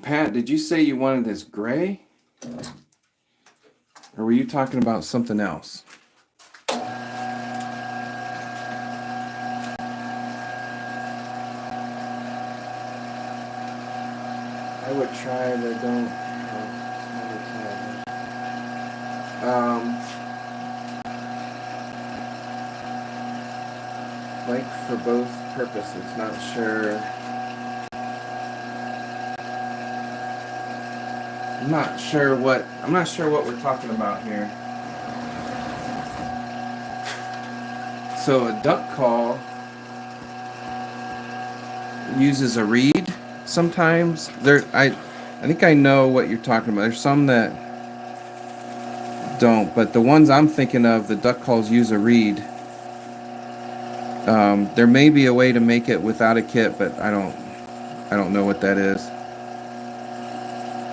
Pat, did you say you wanted this gray? Or were you talking about something else? I would try, but don't. Like for both purposes, not sure. I'm not sure what we're talking about here. So a duck call uses a reed sometimes. I think I know what you're talking about. There's some that don't, but the ones I'm thinking of, the duck calls use a reed. There may be a way to make it without a kit, but I don't know what that is.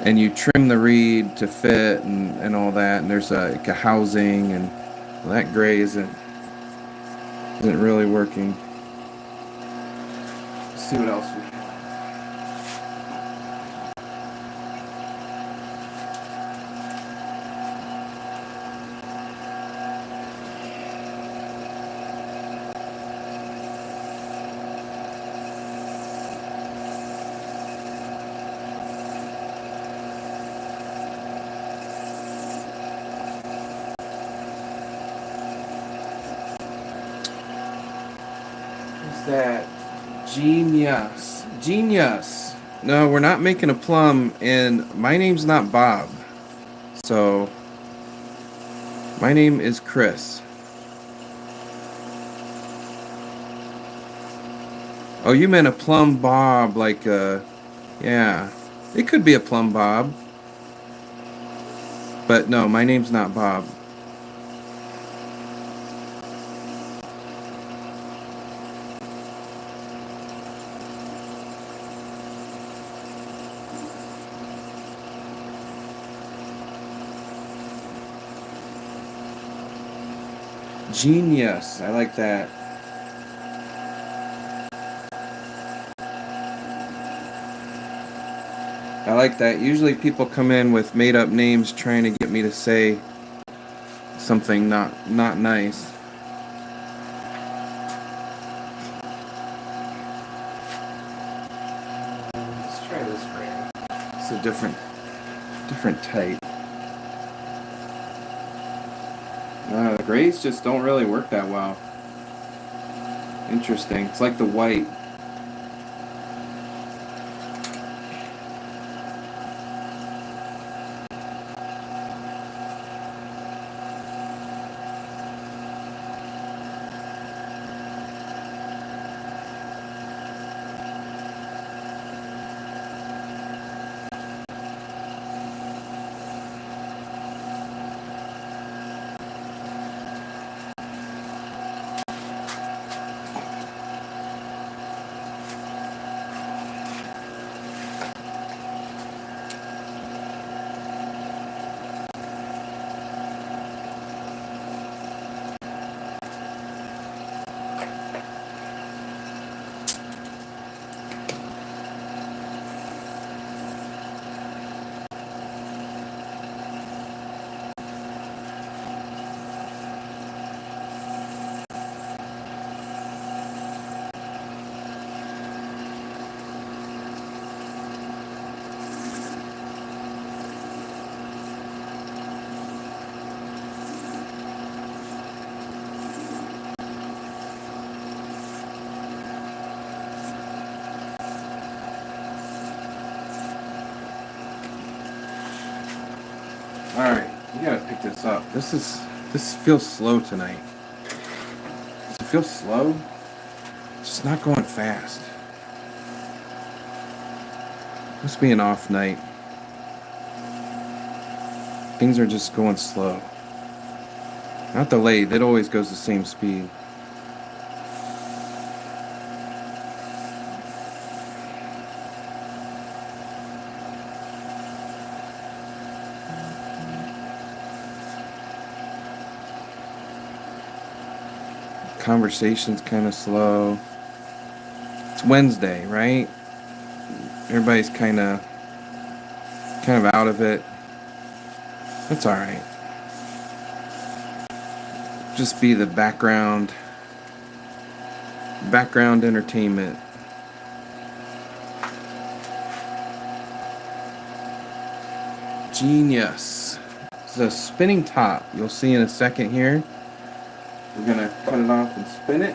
And you trim the reed to fit and all that, and there's like a housing, and well, that gray isn't really working. Let's see what else we have. That genius. No, we're not making a plum, and my name's not Bob, so my name is Chris. Oh, you meant a plum bob, like yeah, it could be a plum bob, but no, my name's not Bob. Genius. I like that. I like that. Usually people come in with made up names trying to get me to say something not nice. Let's try this gray. It's a different type. The grays just don't really work that well. Interesting. It's like the white. Alright, we gotta pick this up. This feels slow tonight. Does it feel slow? It's just not going fast. Must be an off night. Things are just going slow. Not the lathe, it always goes the same speed. Conversation's kind of slow. It's Wednesday, right? Everybody's kind of out of it. That's all right. Just be the background entertainment. Genius. It's a spinning top. You'll see in a second here. We're gonna cut it off and spin it.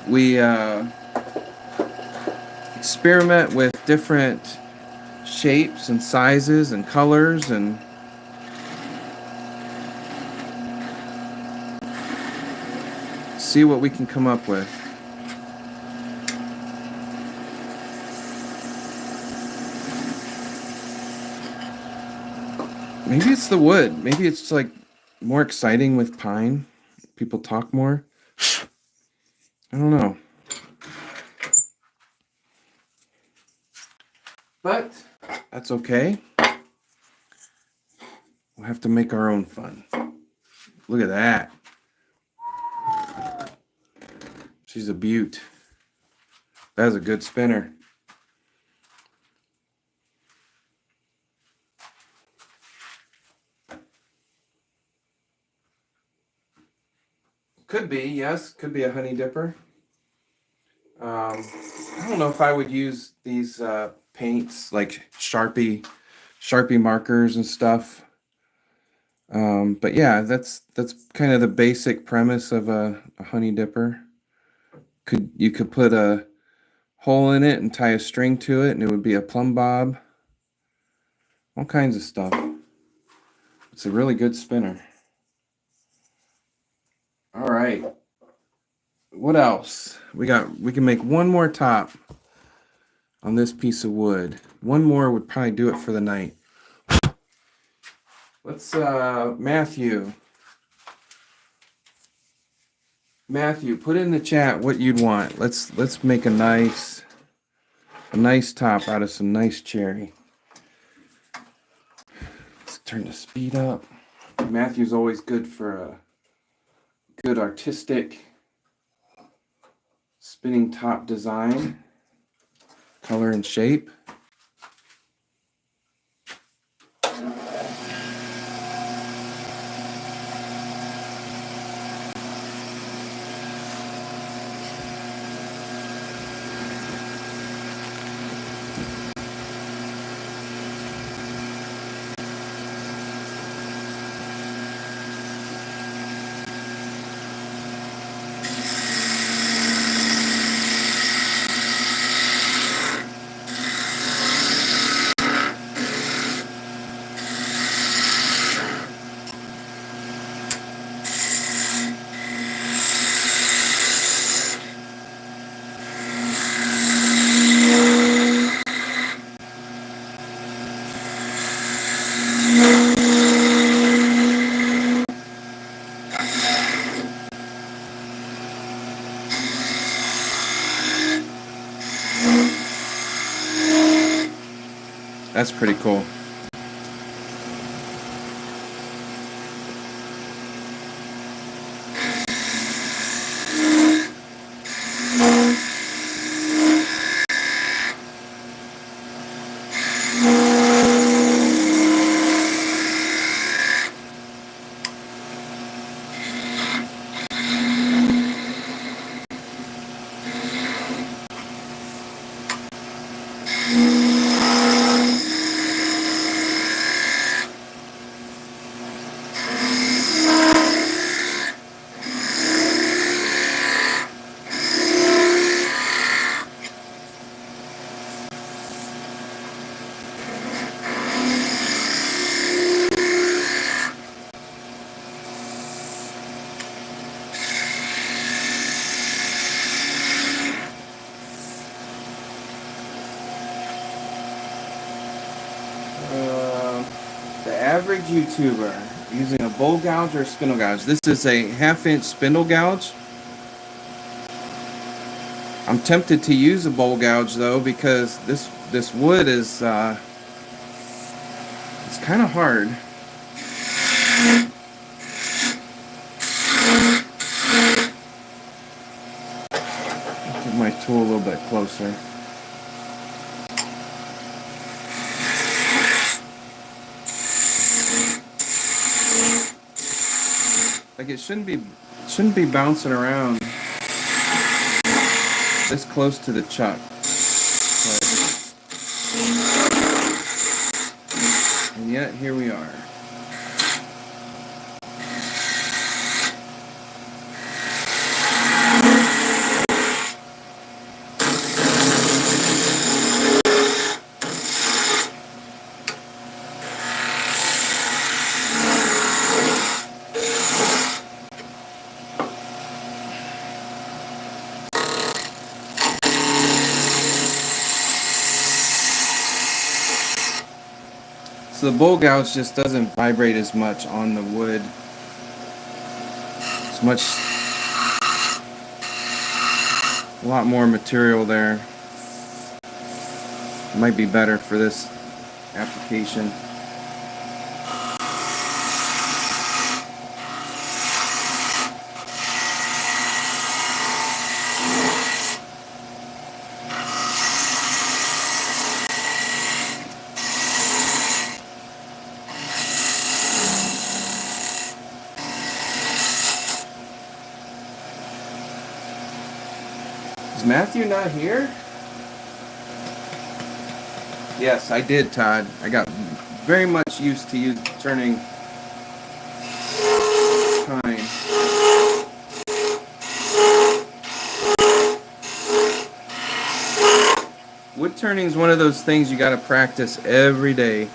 We experiment with different shapes and sizes and colors and see what we can come up with. Maybe it's the wood. Maybe it's like more exciting with pine. People talk more. I don't know. But that's okay. We'll have to make our own fun. Look at that. She's a beaut. That's a good spinner. Could be, yes. Could be a honey dipper. I don't know if I would use these paints like Sharpie markers and stuff. But yeah, that's kind of the basic premise of a honey dipper. You could put a hole in it and tie a string to it, and it would be a plumb bob. All kinds of stuff. It's a really good spinner. All right. What else? We can make one more top on this piece of wood. One more would probably do it for the night. Let's Matthew, put in the chat what you'd want. Let's make a nice top out of some nice cherry. Let's turn the speed up. Matthew's always good for a good artistic spinning top design, color and shape. That's pretty cool. Average YouTuber using a bowl gouge or a spindle gouge. This is a 1/2-inch spindle gouge. I'm tempted to use a bowl gouge though because this wood is it's kind of hard. Get my tool a little bit closer. Like it shouldn't be bouncing around this close to the chuck. And yet here we are. So the bowl gouge just doesn't vibrate as much on the wood. It's a lot more material there. It might be better for this application. Is Matthew not here? Yes, I did, Todd. I got very much used to you turning pine. Wood turning is one of those things you got to practice every day.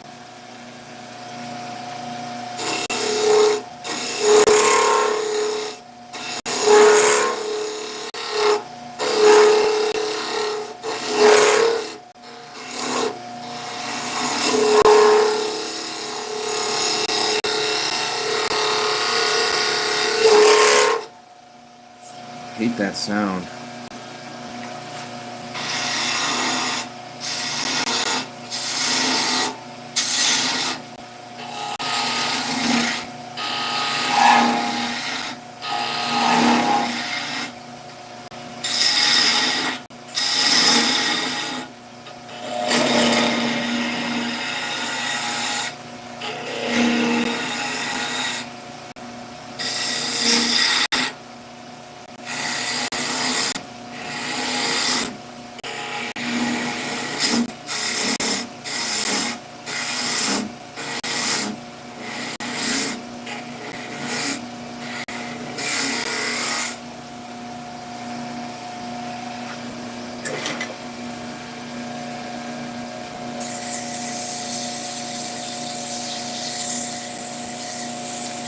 Hate that sound.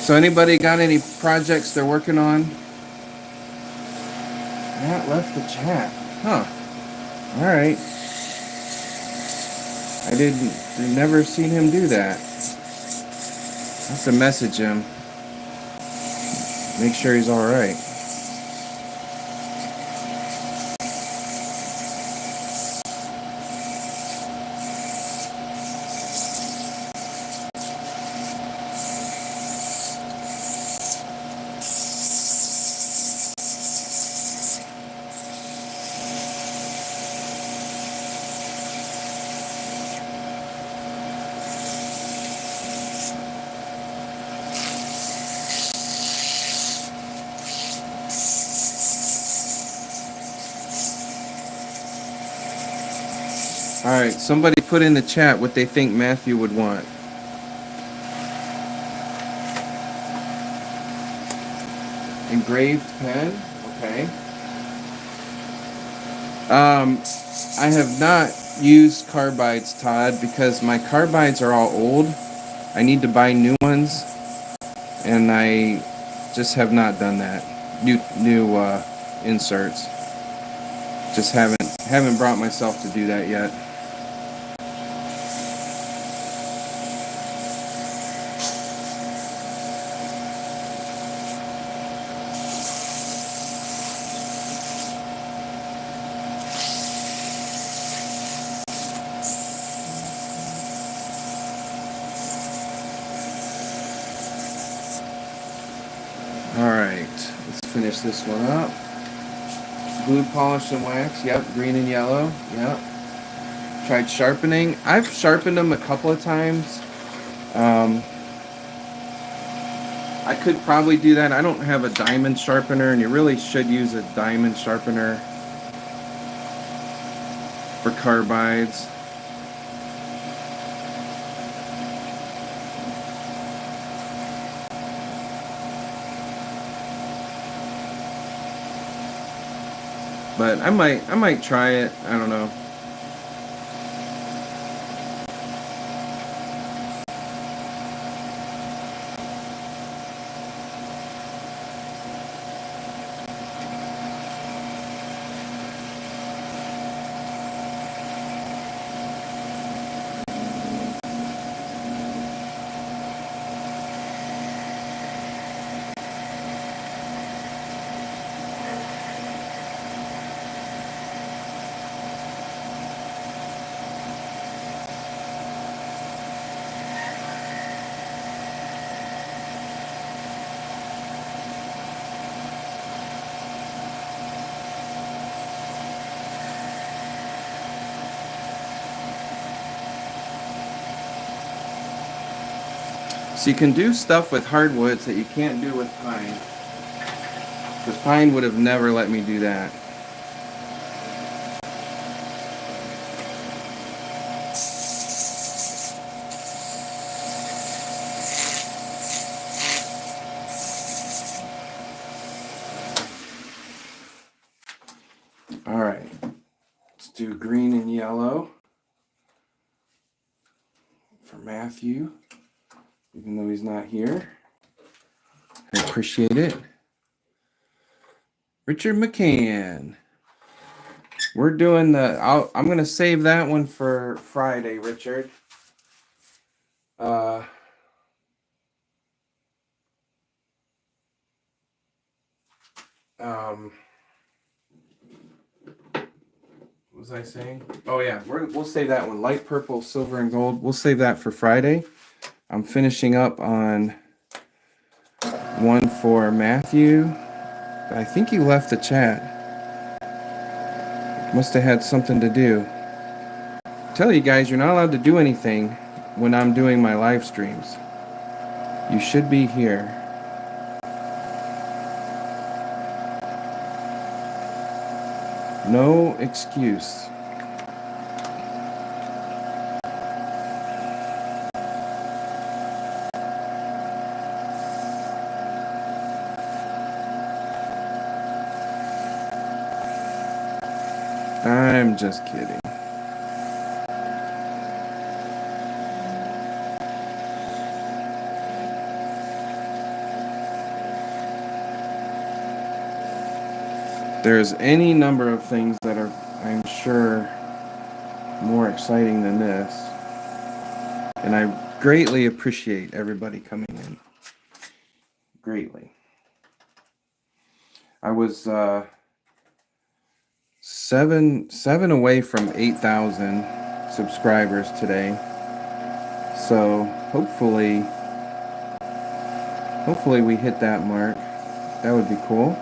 So anybody got any projects they're working on? Matt left the chat. Huh. Alright. I never seen him do that. I have to message him. Make sure he's alright. Alright, somebody put in the chat what they think Matthew would want. Engraved pen? Okay. I have not used carbides, Todd, because my carbides are all old. I need to buy new ones, and I just have not done that. New inserts. Just haven't brought myself to do that yet. Finish this one up. Glue, polish, and wax. Yep. Green and yellow. Yep. Tried sharpening. I've sharpened them a couple of times. I could probably do that. I don't have a diamond sharpener, and you really should use a diamond sharpener for carbides. But I might try it. I don't know. So you can do stuff with hardwoods that you can't do with pine. Because pine would have never let me do that. All right, let's do green and yellow for Matthew, even though he's not here. I appreciate it. Richard McCann. We're doing the, I'm going to save that one for Friday, Richard. What was I saying? Oh yeah, we'll save that one. Light purple, silver, and gold. We'll save that for Friday. I'm finishing up on one for Matthew. I think he left the chat. Must have had something to do. I tell you guys, you're not allowed to do anything when I'm doing my live streams. You should be here. No excuse. I'm just kidding. There's any number of things that are, I'm sure, more exciting than this. And I greatly appreciate everybody coming in. Greatly. I was seven away from 8,000 subscribers today. So hopefully we hit that mark. That would be cool.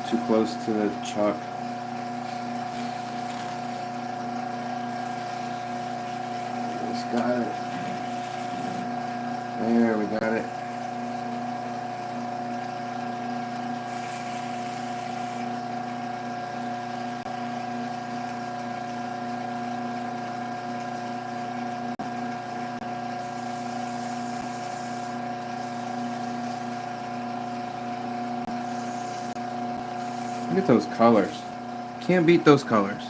Too close to the chuck. Just got it. There, we got it. Look at those colors. Can't beat those colors.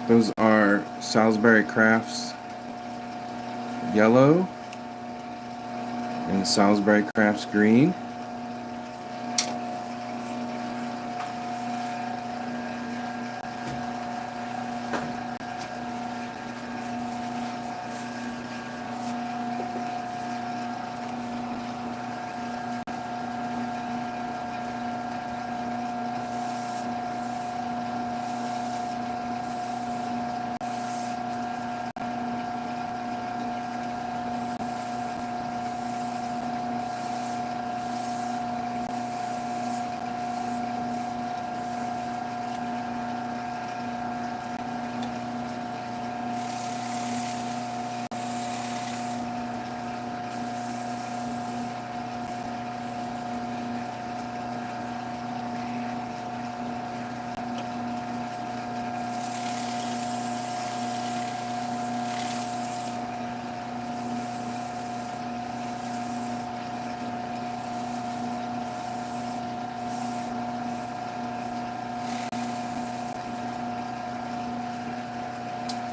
Those are Salisbury Crafts yellow and Salisbury Crafts green.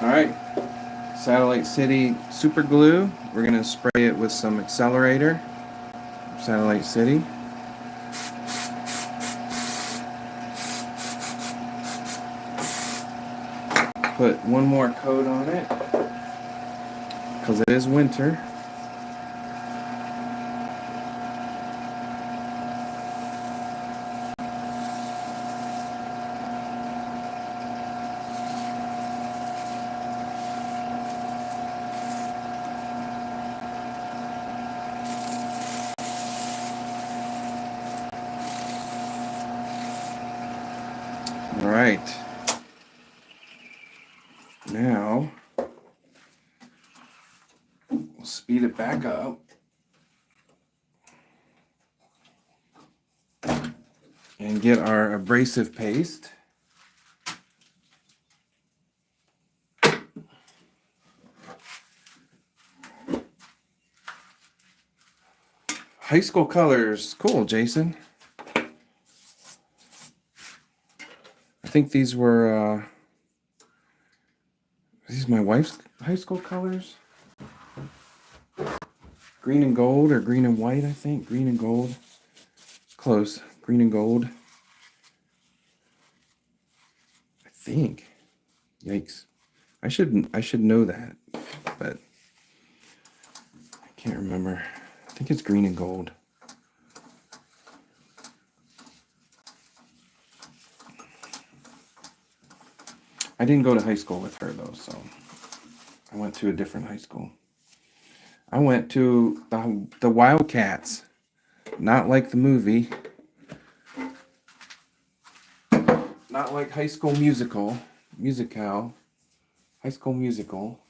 All right, Satellite City super glue. We're gonna spray it with some accelerator. Satellite City. Put one more coat on it because it is winter. All right. Now, we'll speed it back up. And get our abrasive paste. High school colors. Cool, Jason. I think these were, these my wife's high school colors. Green and gold, or green and white, I think. Green and gold. Close. Green and gold. I think. Yikes. I should know that, but I can't remember. I think it's green and gold. I didn't go to high school with her though, so I went to a different high school. I went to the Wildcats, not like the movie, not like High School Musical, High School Musical.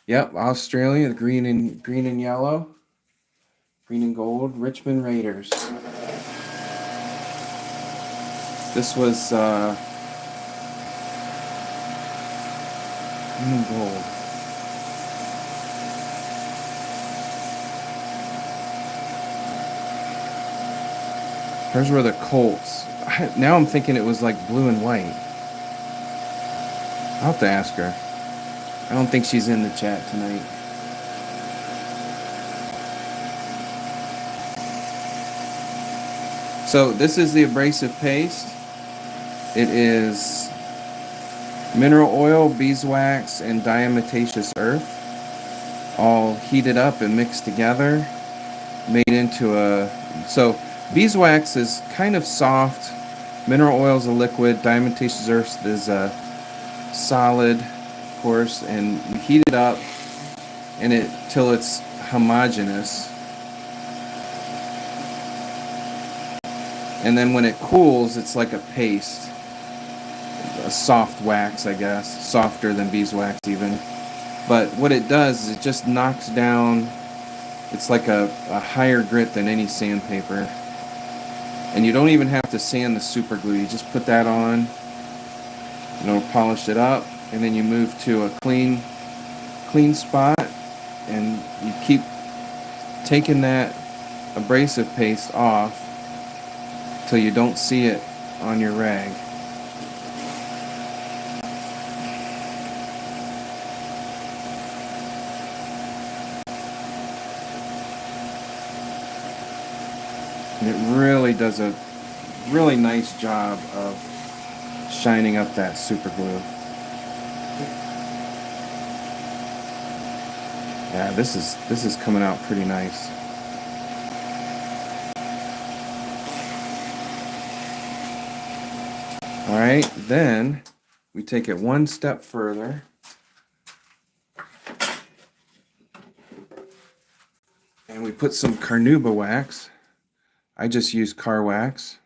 Yep, Australia, the green and yellow, green and gold, Richmond Raiders. This was green and gold. Hers were the Colts. Now I'm thinking it was like blue and white. I'll have to ask her. I don't think she's in the chat tonight. So this is the abrasive paste. It is mineral oil, beeswax, and diatomaceous earth, all heated up and mixed together, made into a... So beeswax is kind of soft, mineral oil is a liquid, diatomaceous earth is a solid, of course, and you heat it up and till it's homogeneous. And then when it cools, it's like a paste, a soft wax, I guess, softer than beeswax even. But what it does is it just knocks down, it's like a higher grit than any sandpaper. And you don't even have to sand the super glue, you just put that on, polish it up, and then you move to a clean spot, and you keep taking that abrasive paste off till you don't see it on your rag. And it really does a really nice job of shining up that super glue. Yeah, this is coming out pretty nice. All right, then we take it one step further. And we put some carnauba wax. I just use car wax.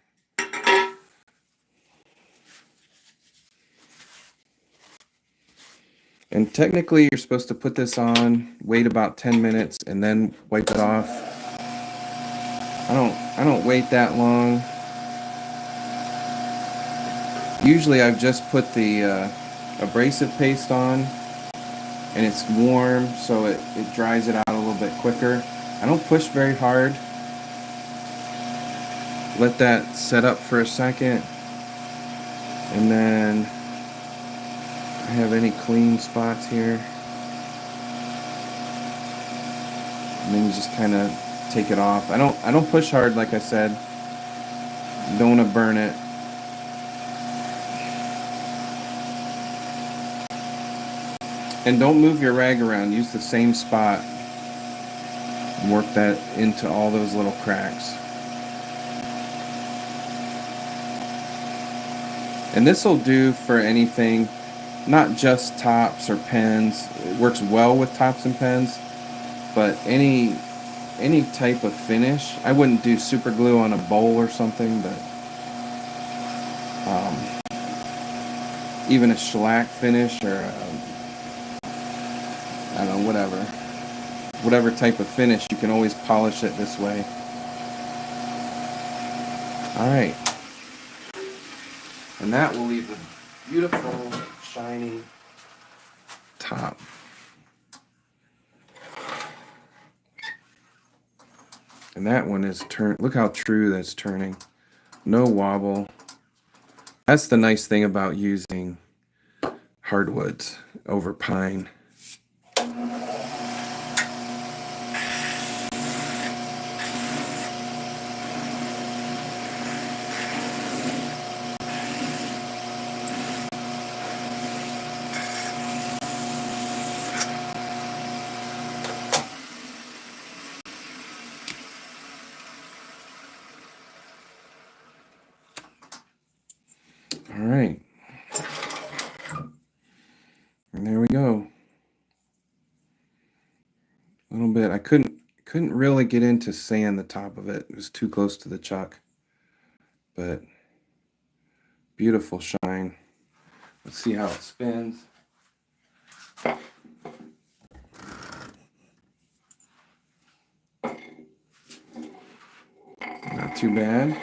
And technically you're supposed to put this on, wait about 10 minutes, and then wipe it off. I don't wait that long. Usually I've just put the abrasive paste on and it's warm, so it dries it out a little bit quicker. I don't push very hard. Let that set up for a second, and then have any clean spots here. And then you just kind of take it off. I don't push hard, like I said. You don't want to burn it. And don't move your rag around. Use the same spot. And work that into all those little cracks. And this will do for anything, not just tops or pens. It works well with tops and pens, but any type of finish. I wouldn't do super glue on a bowl or something, but even a shellac finish or I don't know, whatever type of finish, you can always polish it this way. All right. And that will leave a beautiful, shiny top. And that one is turned. Look how true that's turning. No wobble. That's the nice thing about using hardwoods over pine. All right. And there we go. A little bit. I couldn't really get into sand the top of it. It was too close to the chuck. But beautiful shine. Let's see how it spins. Not too bad.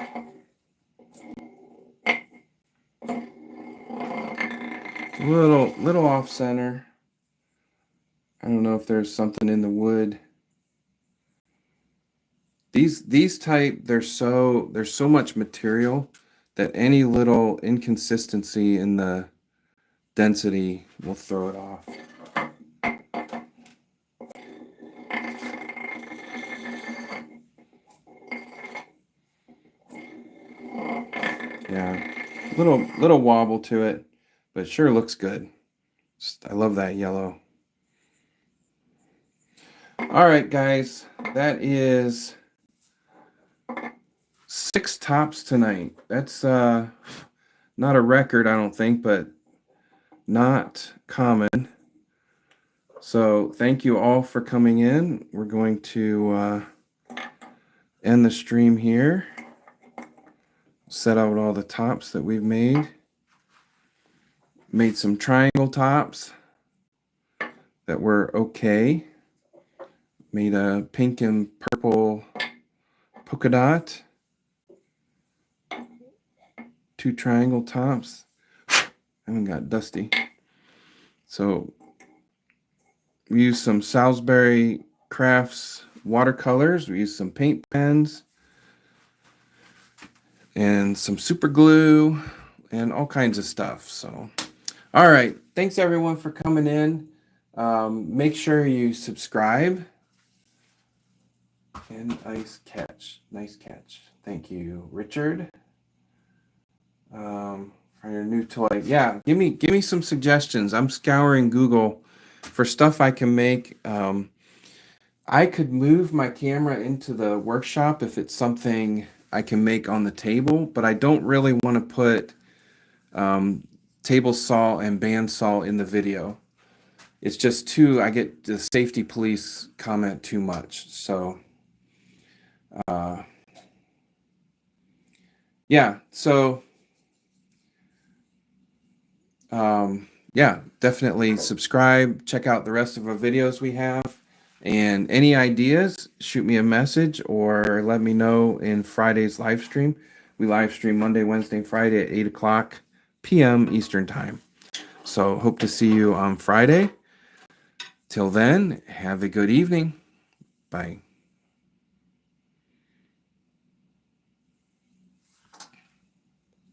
Little off center. I don't know if there's something in the wood. These type, there's so much material that any little inconsistency in the density will throw it off. Yeah, little wobble to it, but it sure looks good. I love that yellow. All right, guys, that is 6 tops tonight. That's not a record, I don't think, but not common. So thank you all for coming in. We're going to end the stream here. Set out all the tops that we've made. Made some triangle tops that were okay. Made a pink and purple polka dot. 2 triangle tops. I haven't got dusty. So we used some Salisbury Crafts watercolors. We used some paint pens and some super glue and all kinds of stuff. So, all right. Thanks everyone for coming in. Make sure you subscribe. And nice catch. Thank you, Richard. For your new toy. Yeah, give me some suggestions. I'm scouring Google for stuff I can make. I could move my camera into the workshop if it's something I can make on the table, but I don't really want to put table saw and bandsaw in the video. It's just too, I get the safety police comment too much. So yeah, so yeah, definitely subscribe, check out the rest of our videos we have, and any ideas, shoot me a message or let me know in Friday's live stream. We live stream Monday, Wednesday, and Friday at 8 o'clock p.m. Eastern Time. So hope to see you on Friday. Till then, have a good evening. Bye.